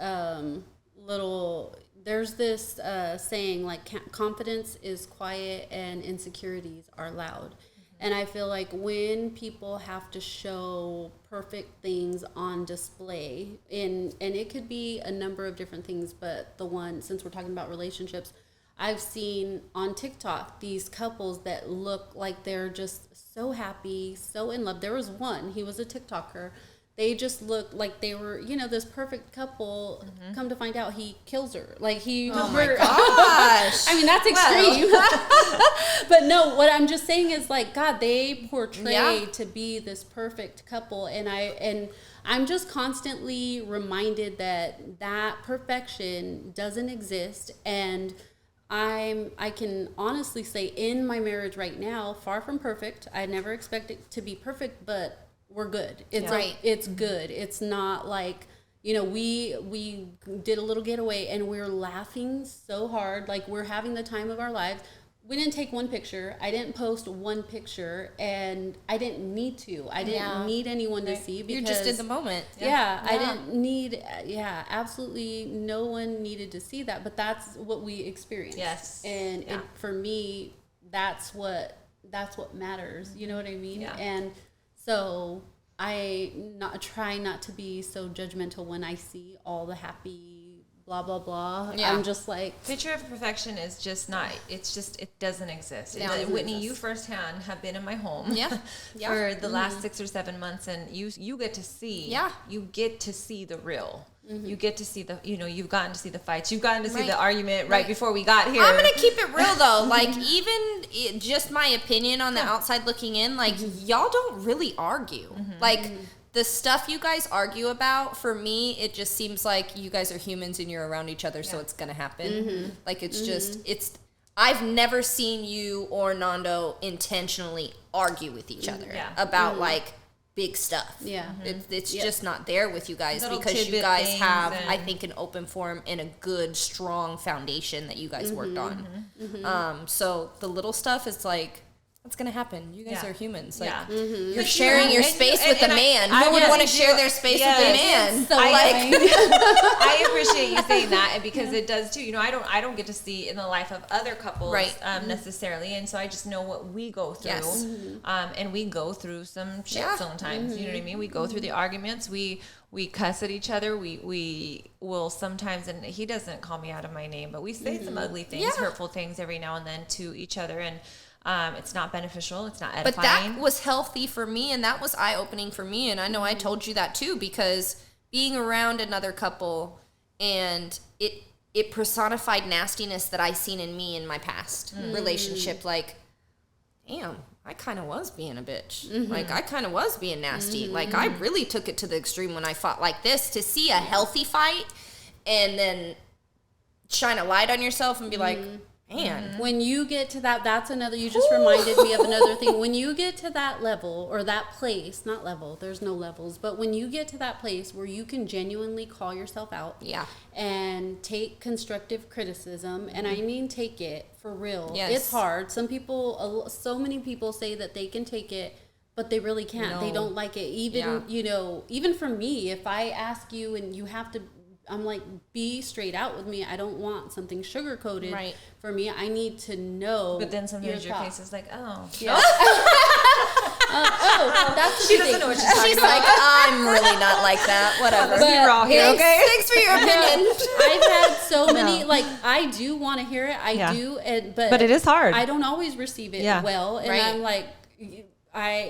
saying, like, confidence is quiet and insecurities are loud. And I feel like when people have to show perfect things on display, and it could be a number of different things, but since we're talking about relationships, I've seen on TikTok these couples that look like they're just so happy, so in love. There was one, he was a TikToker. They just looked like they were, you know, this perfect couple. Come to find out, he kills her. Like, he... Oh, my gosh. I mean, that's extreme. Well. But no, what I'm just saying is, like, God, they portray to be this perfect couple. And I'm just constantly reminded that perfection doesn't exist. And I can honestly say, in my marriage right now, far from perfect. I never expect it to be perfect, but we're good. It's like, it's good. It's not like, you know, we did a little getaway and we're laughing so hard. Like, we're having the time of our lives. We didn't take one picture. I didn't post one picture, and I didn't need to. I didn't need anyone to see, because you're just in the moment. I didn't need, absolutely no one needed to see that, but that's what we experienced. Yes. And for me, that's what matters. You know what I mean? Yeah. And so I try not to be so judgmental when I see all the happy blah blah blah. Yeah. I'm just like, picture of perfection is just not. It's just, it doesn't exist. Yeah, Whitney, you firsthand have been in my home for the last 6 or 7 months, and you get to see. You get to see the real. You get to see the, you know, you've gotten to see the fights. You've gotten to see the argument right before we got here. I'm going to keep it real, though. Like, even just my opinion on the outside looking in, like, y'all don't really argue. Like, the stuff you guys argue about, for me, it just seems like you guys are humans and you're around each other, so it's going to happen. Like, it's just, I've never seen you or Nando intentionally argue with each other about, like, big stuff. It's just not there with you guys, Little because you guys have, and I think, an open forum and a good, strong foundation that you guys worked on. So the little stuff is like, what's gonna happen? You guys are humans. Like, you're sharing your space with a man. Who would want to share their space with a man? So I appreciate you saying that, because it does too. You know, I don't get to see in the life of other couples necessarily, and so I just know what we go through. And we go through some shit sometimes. You know what I mean? We go through the arguments. We cuss at each other. We will sometimes, and he doesn't call me out of my name, but we say some ugly things, hurtful things every now and then to each other, and it's not beneficial. It's not edifying. But that was healthy for me, and that was eye-opening for me. And I know I told you that too, because being around another couple, and it personified nastiness that I seen in me in my past relationship. Like, damn, I kind of was being a bitch. Like, I kind of was being nasty. Like, I really took it to the extreme when I fought like this. To see a healthy fight and then shine a light on yourself and be like, man. When you get to that's another, you just reminded me of another thing. When you get to that level, or that place, not level, there's no levels, but when you get to that place where you can genuinely call yourself out and take constructive criticism, and I mean take it for real. It's hard. Some people, so many people say that they can take it, but they really can't. They don't like it. Even, you know, even for me, if I ask you and you have to, I'm like, be straight out with me. I don't want something sugar coated for me. I need to know. But then sometimes your face is like, oh. That's she doesn't know what she's talking She's about. like, I'm really not like that. Whatever. Let's be raw here, okay? Thanks for your opinion. I've had so many, like, I do want to hear it. I do. But it is hard. I don't always receive it well. And I'm like,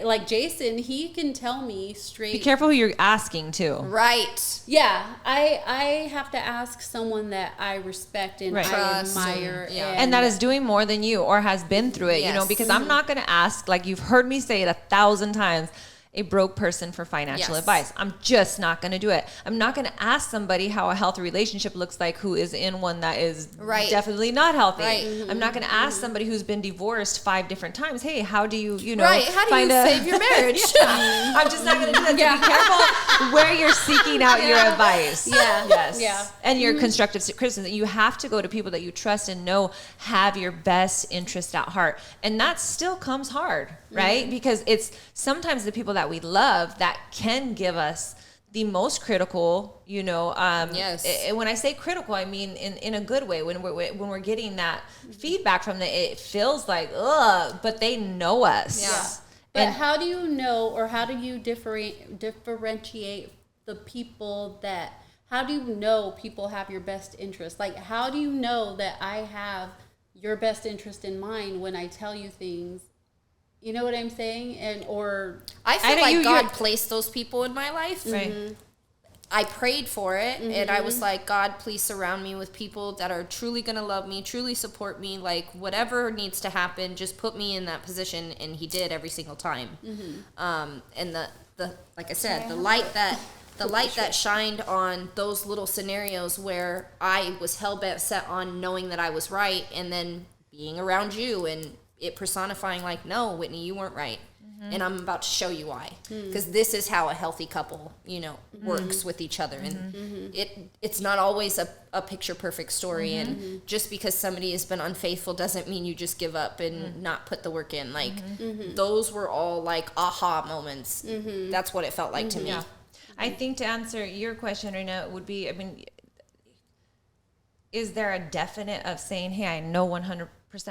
like Jason, he can tell me straight. Be careful who you're asking to. Right. Yeah, I have to ask someone that I respect and I admire. And that is doing more than you or has been through it, you know, because I'm not going to ask, like you've heard me say it 1,000 times, a broke person for financial advice. I'm just not going to do it. I'm not going to ask somebody how a healthy relationship looks like who is in one that is definitely not healthy. I'm not going to ask somebody who's been divorced 5 different times, hey, how do you, you know, how do you save your marriage? I'm just not going to do that. So be careful where you're seeking out your advice. And your constructive criticism. You have to go to people that you trust and know have your best interest at heart. And that still comes hard, right? Because it's sometimes the people that we love that can give us the most critical, you know, when I say critical, I mean in a good way. When we're getting that feedback from them, it feels like, ugh, but they know us. But how do you know, or how do you differentiate the people that, how do you know people have your best interest? Like, how do you know that I have your best interest in mind when I tell you things. You know what I'm saying? I feel like God placed those people in my life. Right. I prayed for it, and I was like, God, please surround me with people that are truly going to love me, truly support me. Like, whatever needs to happen, just put me in that position. And he did every single time. And the like I said, the light that shined on those little scenarios where I was hell-bent set on knowing that I was right, and then being around you and it personifying like, no, Whitney, you weren't right. And I'm about to show you why. Because this is how a healthy couple, works with each other. And it's not always a picture-perfect story. And just because somebody has been unfaithful doesn't mean you just give up and not put the work in. Like, those were all, like, aha moments. That's what it felt like to me. Yeah. I think to answer your question, Reyna, would be, is there a definite of saying, hey, I know 100%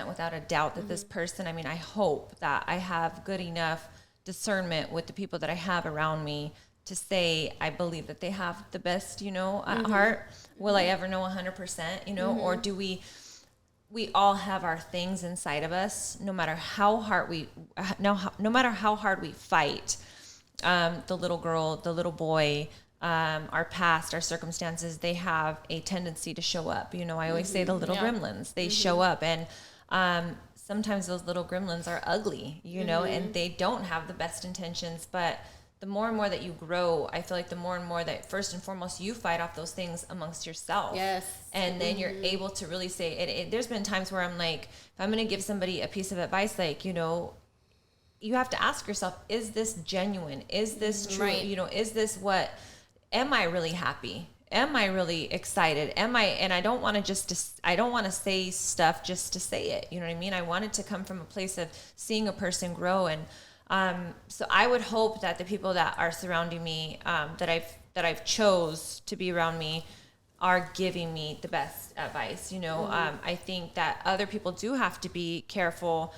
without a doubt that this person, I hope that I have good enough discernment with the people that I have around me to say, I believe that they have the best, at heart. Will I ever know 100%, or do we all have our things inside of us, no matter how hard we fight, the little girl, the little boy, our past, our circumstances, they have a tendency to show up. I always say the little gremlins, they show up, and sometimes those little gremlins are ugly, and they don't have the best intentions. But the more and more that you grow, I feel like the more and more that first and foremost you fight off those things amongst yourself. Yes. And then you're able to really say it. There's been times where I'm like, if I'm going to give somebody a piece of advice, like, you have to ask yourself, is this genuine? Is this true? Right. Is this what, am I really happy? Am I really excited? And I don't want to say stuff just to say it. You know what I mean? I want it to come from a place of seeing a person grow. And so I would hope that the people that are surrounding me, that I've chose to be around me, are giving me the best advice. I think that other people do have to be careful.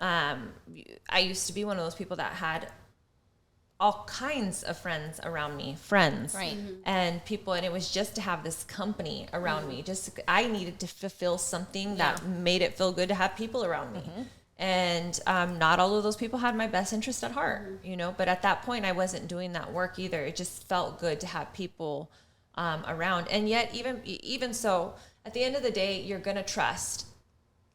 I used to be one of those people that had all kinds of friends around me, right. And people, and it was just to have this company around me. I needed to fulfill something that made it feel good to have people around me. And not all of those people had my best interest at heart, but at that point I wasn't doing that work either. It just felt good to have people around. And yet even so, at the end of the day, you're going to trust.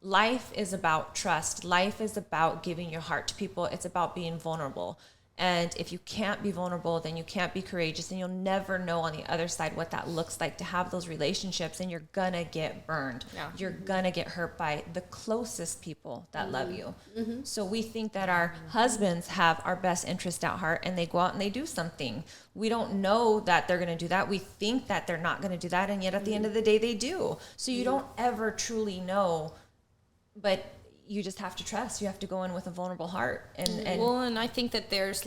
Life is about trust. Life is about giving your heart to people. It's about being vulnerable. And if you can't be vulnerable, then you can't be courageous, and you'll never know on the other side what that looks like to have those relationships, and you're gonna get burned. Yeah. You're gonna get hurt by the closest people that love you. So we think that our husbands have our best interest at heart, and they go out and they do something. We don't know that they're gonna do that. We think that they're not gonna do that, and yet at the end of the day, they do. So you don't ever truly know, but you just have to trust. You have to go in with a vulnerable heart. And I think that there's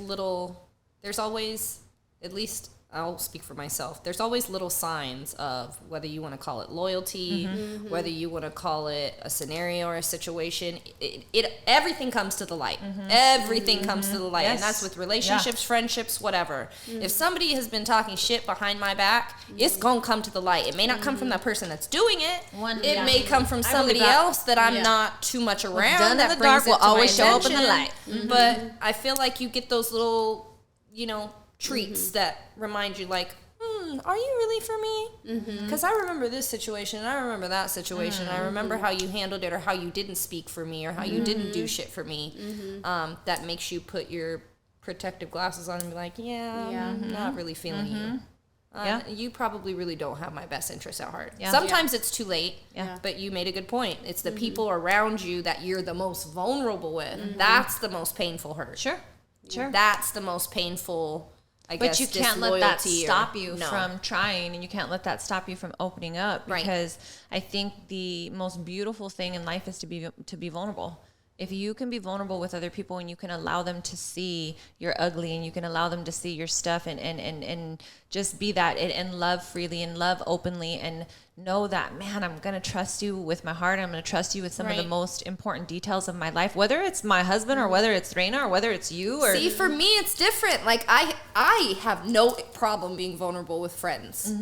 always, at least I'll speak for myself, there's always little signs of whether you want to call it loyalty, whether you want to call it a scenario or a situation. Everything comes to the light. Everything comes to the light. Yes. And that's with relationships, friendships, whatever. If somebody has been talking shit behind my back, it's going to come to the light. It may not come from the person that's doing it. It may come from somebody else that I'm not too much around. Done that in the dark will always show up in the light. But I feel like you get those little, treats that remind you, like, are you really for me? Because I remember this situation, and I remember that situation. I remember how you handled it, or how you didn't speak for me, or how you didn't do shit for me. That makes you put your protective glasses on and be like, I'm not really feeling you. You probably really don't have my best interest at heart. Sometimes it's too late, but you made a good point. It's the people around you that you're the most vulnerable with. That's the most painful hurt. Sure. That's the most painful, I guess, but you can't let that stop you from trying, and you can't let that stop you from opening up, because I think the most beautiful thing in life is to be vulnerable. If you can be vulnerable with other people, and you can allow them to see you're ugly, and you can allow them to see your stuff, and just be that, and love freely and love openly, and know that, man, I'm going to trust you with my heart. I'm going to trust you with some of the most important details of my life, whether it's my husband or whether it's Reyna or whether it's you. Or see, for me, it's different. Like I have no problem being vulnerable with friends.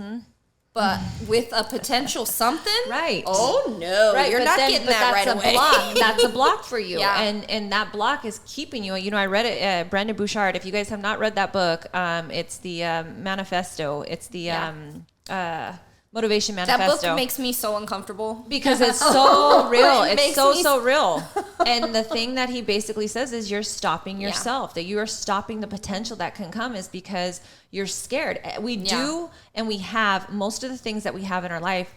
But with a potential something, right? Oh no, right. You're not getting that right away. Block. That's a block for you, yeah. And that block is keeping you. You know, I read it. Brendon Burchard. If you guys have not read that book, it's the manifesto. It's the motivation manifesto. That book makes me so uncomfortable because it's so real. It's so real. And the thing that he basically says is you're stopping yourself, that you are stopping the potential that can come is because you're scared. We do, and we have most of the things that we have in our life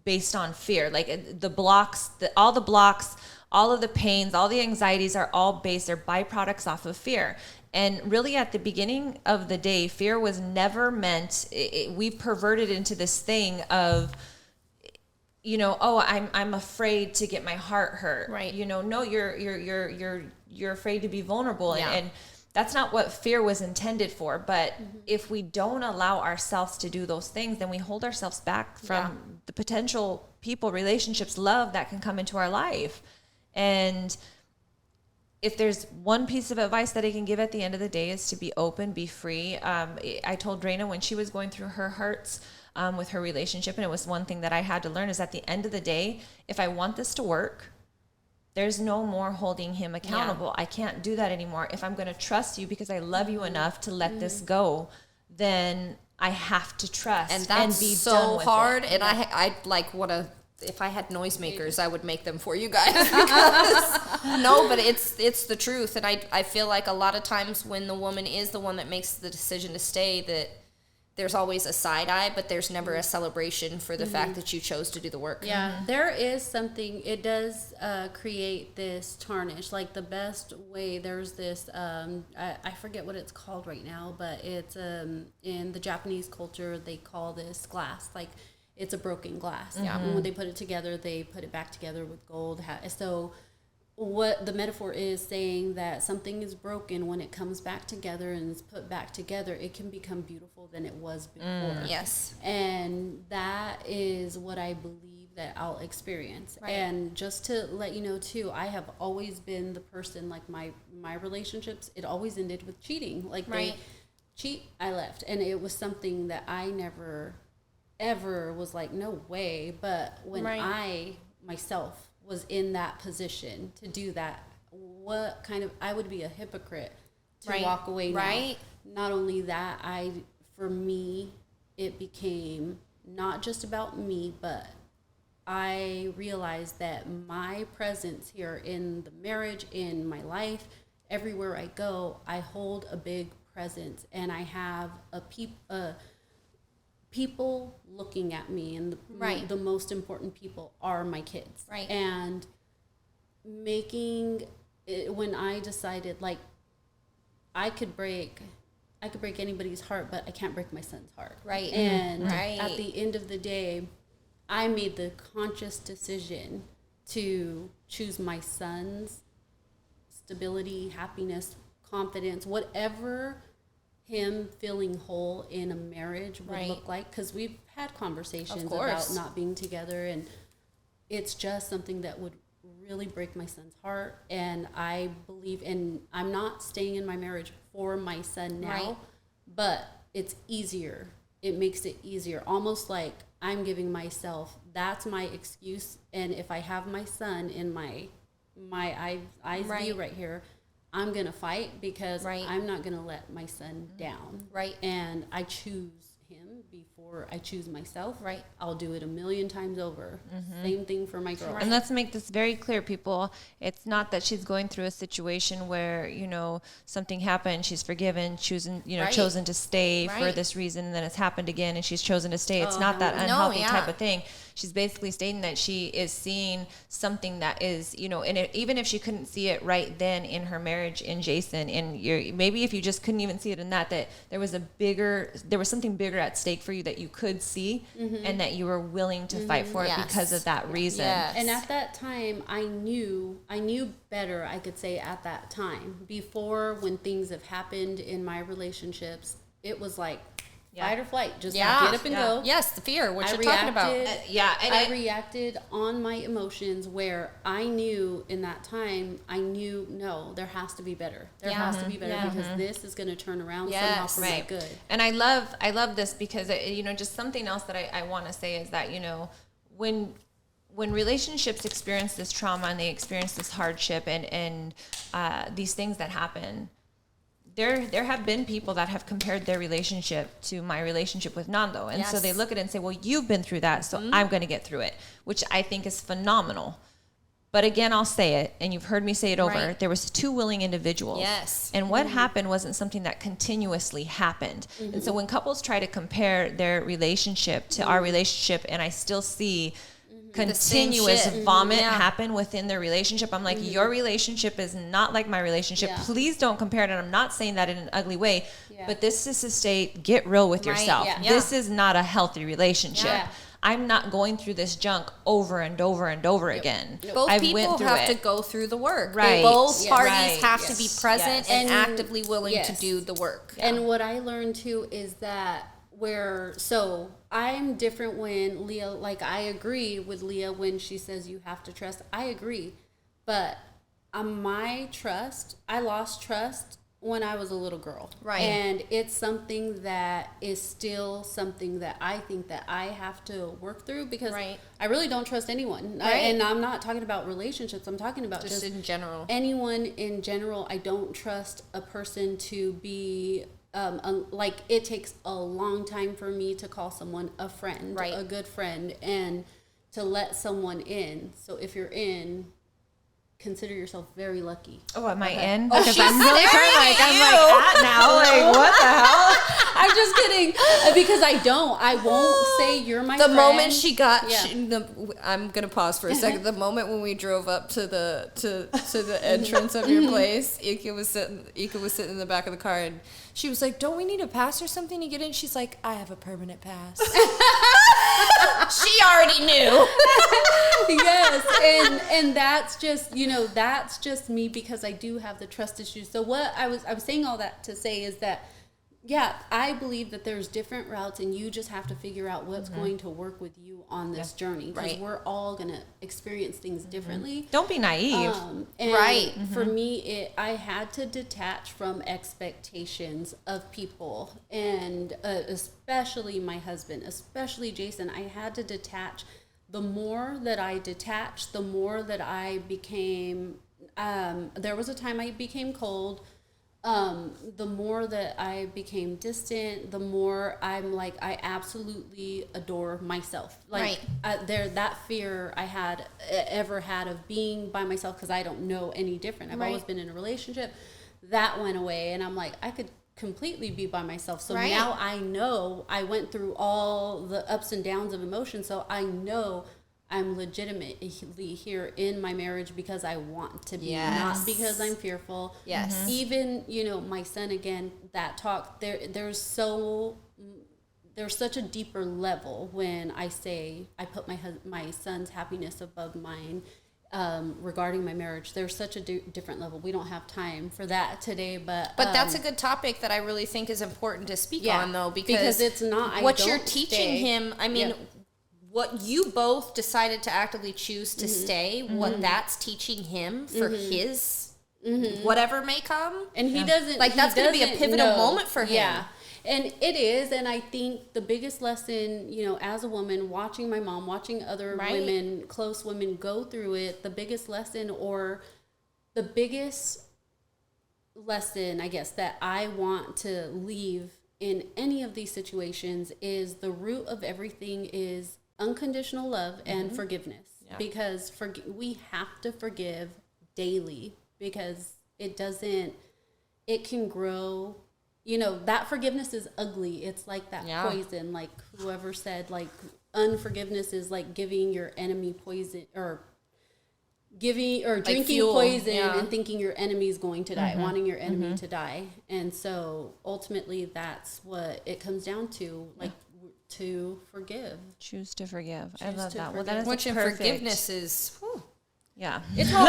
based on fear. Like the blocks, all the blocks, all of the pains, all the anxieties are all based, they're byproducts off of fear. And really at the beginning of the day, fear was never meant, we've perverted into this thing of, you know, oh, I'm afraid to get my heart hurt. Right. You know, no, you're afraid to be vulnerable. And that's not what fear was intended for. But if we don't allow ourselves to do those things, then we hold ourselves back from the potential people, relationships, love that can come into our life. And if there's one piece of advice that I can give at the end of the day is to be open, be free. I told Reyna when she was going through her hurts with her relationship, and it was one thing that I had to learn, is at the end of the day, if I want this to work, there's no more holding him accountable. I can't do that anymore. If I'm going to trust you because I love you enough to let this go, then I have to trust and that's be so done with hard. it. And I like want to. If I had noisemakers, I would make them for you guys. Because, no, but it's the truth. And I feel like a lot of times when the woman is the one that makes the decision to stay, that there's always a side eye, but there's never a celebration for the fact that you chose to do the work. Yeah, there is something, it does create this tarnish. Like the best way, there's this, I forget what it's called right now, but it's in the Japanese culture, they call this glass, like, it's a broken glass. Yeah. And when they put it together, they put it back together with gold. So what the metaphor is saying that something is broken when it comes back together and is put back together, it can become beautiful than it was before. Yes. And that is what I believe that I'll experience. Right. And just to let you know too, I have always been the person, like my relationships, it always ended with cheating. Like they cheat, I left. And it was something that I never ever was like, no way. But when I myself was in that position to do that, what kind of, I would be a hypocrite to walk away now. Not only that, for me, it became not just about me, but I realized that my presence here in the marriage, in my life, everywhere I go, I hold a big presence, and I have people looking at me, and the most important people are my kids. Right. And making it, when I decided, like, I could break anybody's heart, but I can't break my son's heart. Right. And at the end of the day, I made the conscious decision to choose my son's stability, happiness, confidence, whatever him feeling whole in a marriage would look like, because we've had conversations about not being together, and it's just something that would really break my son's heart. And I believe, and I'm not staying in my marriage for my son now, but it's easier. It makes it easier, almost like I'm giving myself, that's my excuse. And if I have my son in my eyes view right here, I'm going to fight, because I'm not going to let my son down. Right. And I choose him before I choose myself. Right. I'll do it a million times over. Same thing for my girl. And let's make this very clear, people. It's not that she's going through a situation where, something happened, she's forgiven, chosen to stay for this reason, and then it's happened again and she's chosen to stay. It's not that unhealthy type of thing. She's basically stating that she is seeing something that is, and even if she couldn't see it right then in her marriage in Jason, maybe if you just couldn't even see it in that there was something bigger at stake for you that you could see, and that you were willing to fight for it because of that reason. Yes. And at that time, I knew better, I could say, at that time. Before, when things have happened in my relationships, it was like, fight or flight. Just get up and go. Yes, the fear, what you're talking about. And I reacted on my emotions where I knew in that time, no, there has to be better. There has to be better because this is going to turn around somehow for my good. And I love this because, just something else that I want to say is that, when relationships experience this trauma and they experience this hardship and these things that happen, there have been people that have compared their relationship to my relationship with Nando. And so they look at it and say, well, you've been through that, so I'm going to get through it, which I think is phenomenal. But again, I'll say it, and you've heard me say it over. Right. There was 2 willing individuals. Yes. And what happened wasn't something that continuously happened. And so when couples try to compare their relationship to our relationship, and I still see continuous vomit happen within their relationship, I'm like, your relationship is not like my relationship. Please don't compare it. And I'm not saying that in an ugly way, but this is to state, get real with yourself. This is not a healthy relationship. I'm not going through this junk over and over and over again. Both people have to go through the work. Right. Both parties have to be present and actively willing to do the work. And what I learned too is that so I'm different when Leah, like I agree with Leah when she says you have to trust. I agree. But I lost trust when I was a little girl. Right. And it's something that is still something that I think that I have to work through because I really don't trust anyone. And I'm not talking about relationships. I'm talking about just in general. Anyone in general. I don't trust a person to be like it takes a long time for me to call someone a friend, a good friend, and to let someone in. So if you're in, consider yourself very lucky. Oh, am I in? Because I'm really I'm at now. Like, what the hell? I'm just kidding. Because I won't say you're my friend. The moment she got, I'm going to pause for a second. The moment when we drove up to the entrance of your place, Ika was sitting in the back of the car and she was like, don't we need a pass or something to get in? She's like, I have a permanent pass. She already knew. Yes. And that's just, that's just me because I do have the trust issues. So what I was saying all that to say is that, I believe that there's different routes and you just have to figure out what's going to work with you on this journey. Because we're all going to experience things differently. Don't be naive. For me, I had to detach from expectations of people. And especially my husband, especially Jason, I had to detach. The more that I detached, the more that I became, there was a time I became cold. The more that I became distant, the more I'm like, I absolutely adore myself. Like that fear I had ever had of being by myself because I don't know any different. I've always been in a relationship. That went away, and I'm like, I could completely be by myself. So now I know I went through all the ups and downs of emotion. So I know I'm legitimately here in my marriage because I want to be, not because I'm fearful. Yes. Even, my son, again, that talk, there's such a deeper level when I say I put my son's happiness above mine regarding my marriage. There's such a different level. We don't have time for that today, but that's a good topic that I really think is important to speak on, though, because it's not what you're teaching him. I mean, what you both decided to actively choose to stay, what that's teaching him for his whatever may come, and he doesn't like that's going to be a pivotal moment for him. Yeah. And it is, and I think the biggest lesson, as a woman, watching my mom, watching other women, close women go through it, the biggest lesson or the biggest lesson, I guess, that I want to leave in any of these situations is the root of everything is unconditional love and forgiveness. Because we have to forgive daily because it can grow. That forgiveness is ugly. It's like that poison, like whoever said, like unforgiveness is like giving your enemy poison or drinking poison and thinking your enemy is going to die, wanting your enemy to die. And so ultimately that's what it comes down to, like to forgive. Choose to forgive. I love that. Well, that is which in forgiveness is Yeah. It's hard.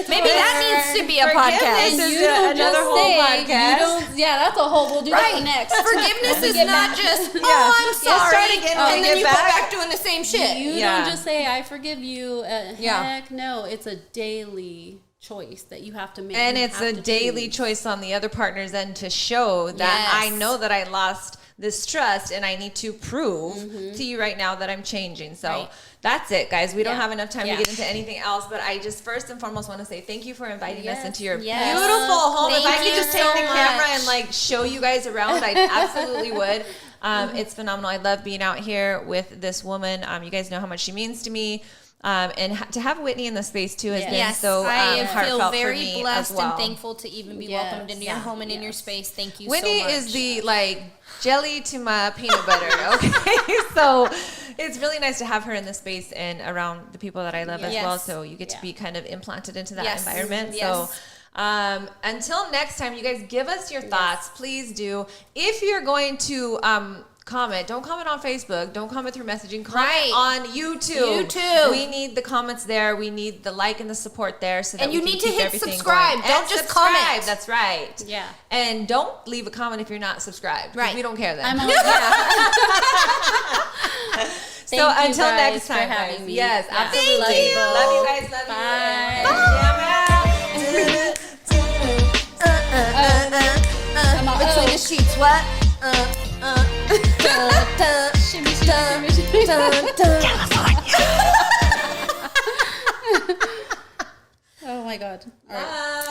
Maybe that needs to be a podcast. This is another whole podcast. That's a whole. We'll do that next. Forgiveness is not just, I'm sorry, and then you go back doing the same shit. You don't just say, I forgive you. Heck no. It's a daily choice that you have to make. And it's a daily choice on the other partner's end to show that I know that I lost this trust and I need to prove to you right now that I'm changing. So that's it, guys. We don't have enough time to get into anything else, but I just first and foremost want to say thank you for inviting us into your beautiful home. If I could just take the camera and like show you guys around, I absolutely would. It's phenomenal. I love being out here with this woman. You guys know how much she means to me. And to have Whitney in the space too has been so I heartful feel very for me blessed as well. and thankful to even be welcomed into your home and in your space. Thank you Whitney so much. is the like jelly to my peanut butter. Okay, so it's really nice to have her in the space and around the people that I love as well. So you get to be kind of implanted into that environment. So until next time, you guys give us your thoughts. Please do. If you're going to comment, don't comment on Facebook, don't comment through messaging, comment on YouTube. We need the comments there. We need the like and the support there so that and you we can need to keep hit everything subscribe. going. Don't just comment. That's right. Yeah. And don't leave a comment if you're not subscribed. Right. We don't care then. So until next time, for having me. Yes, absolutely. Thank you. Love you guys. Love you. Bye. Between the sheets, what? Shimmy, shimmy, shimmy, California. Oh my God. All right.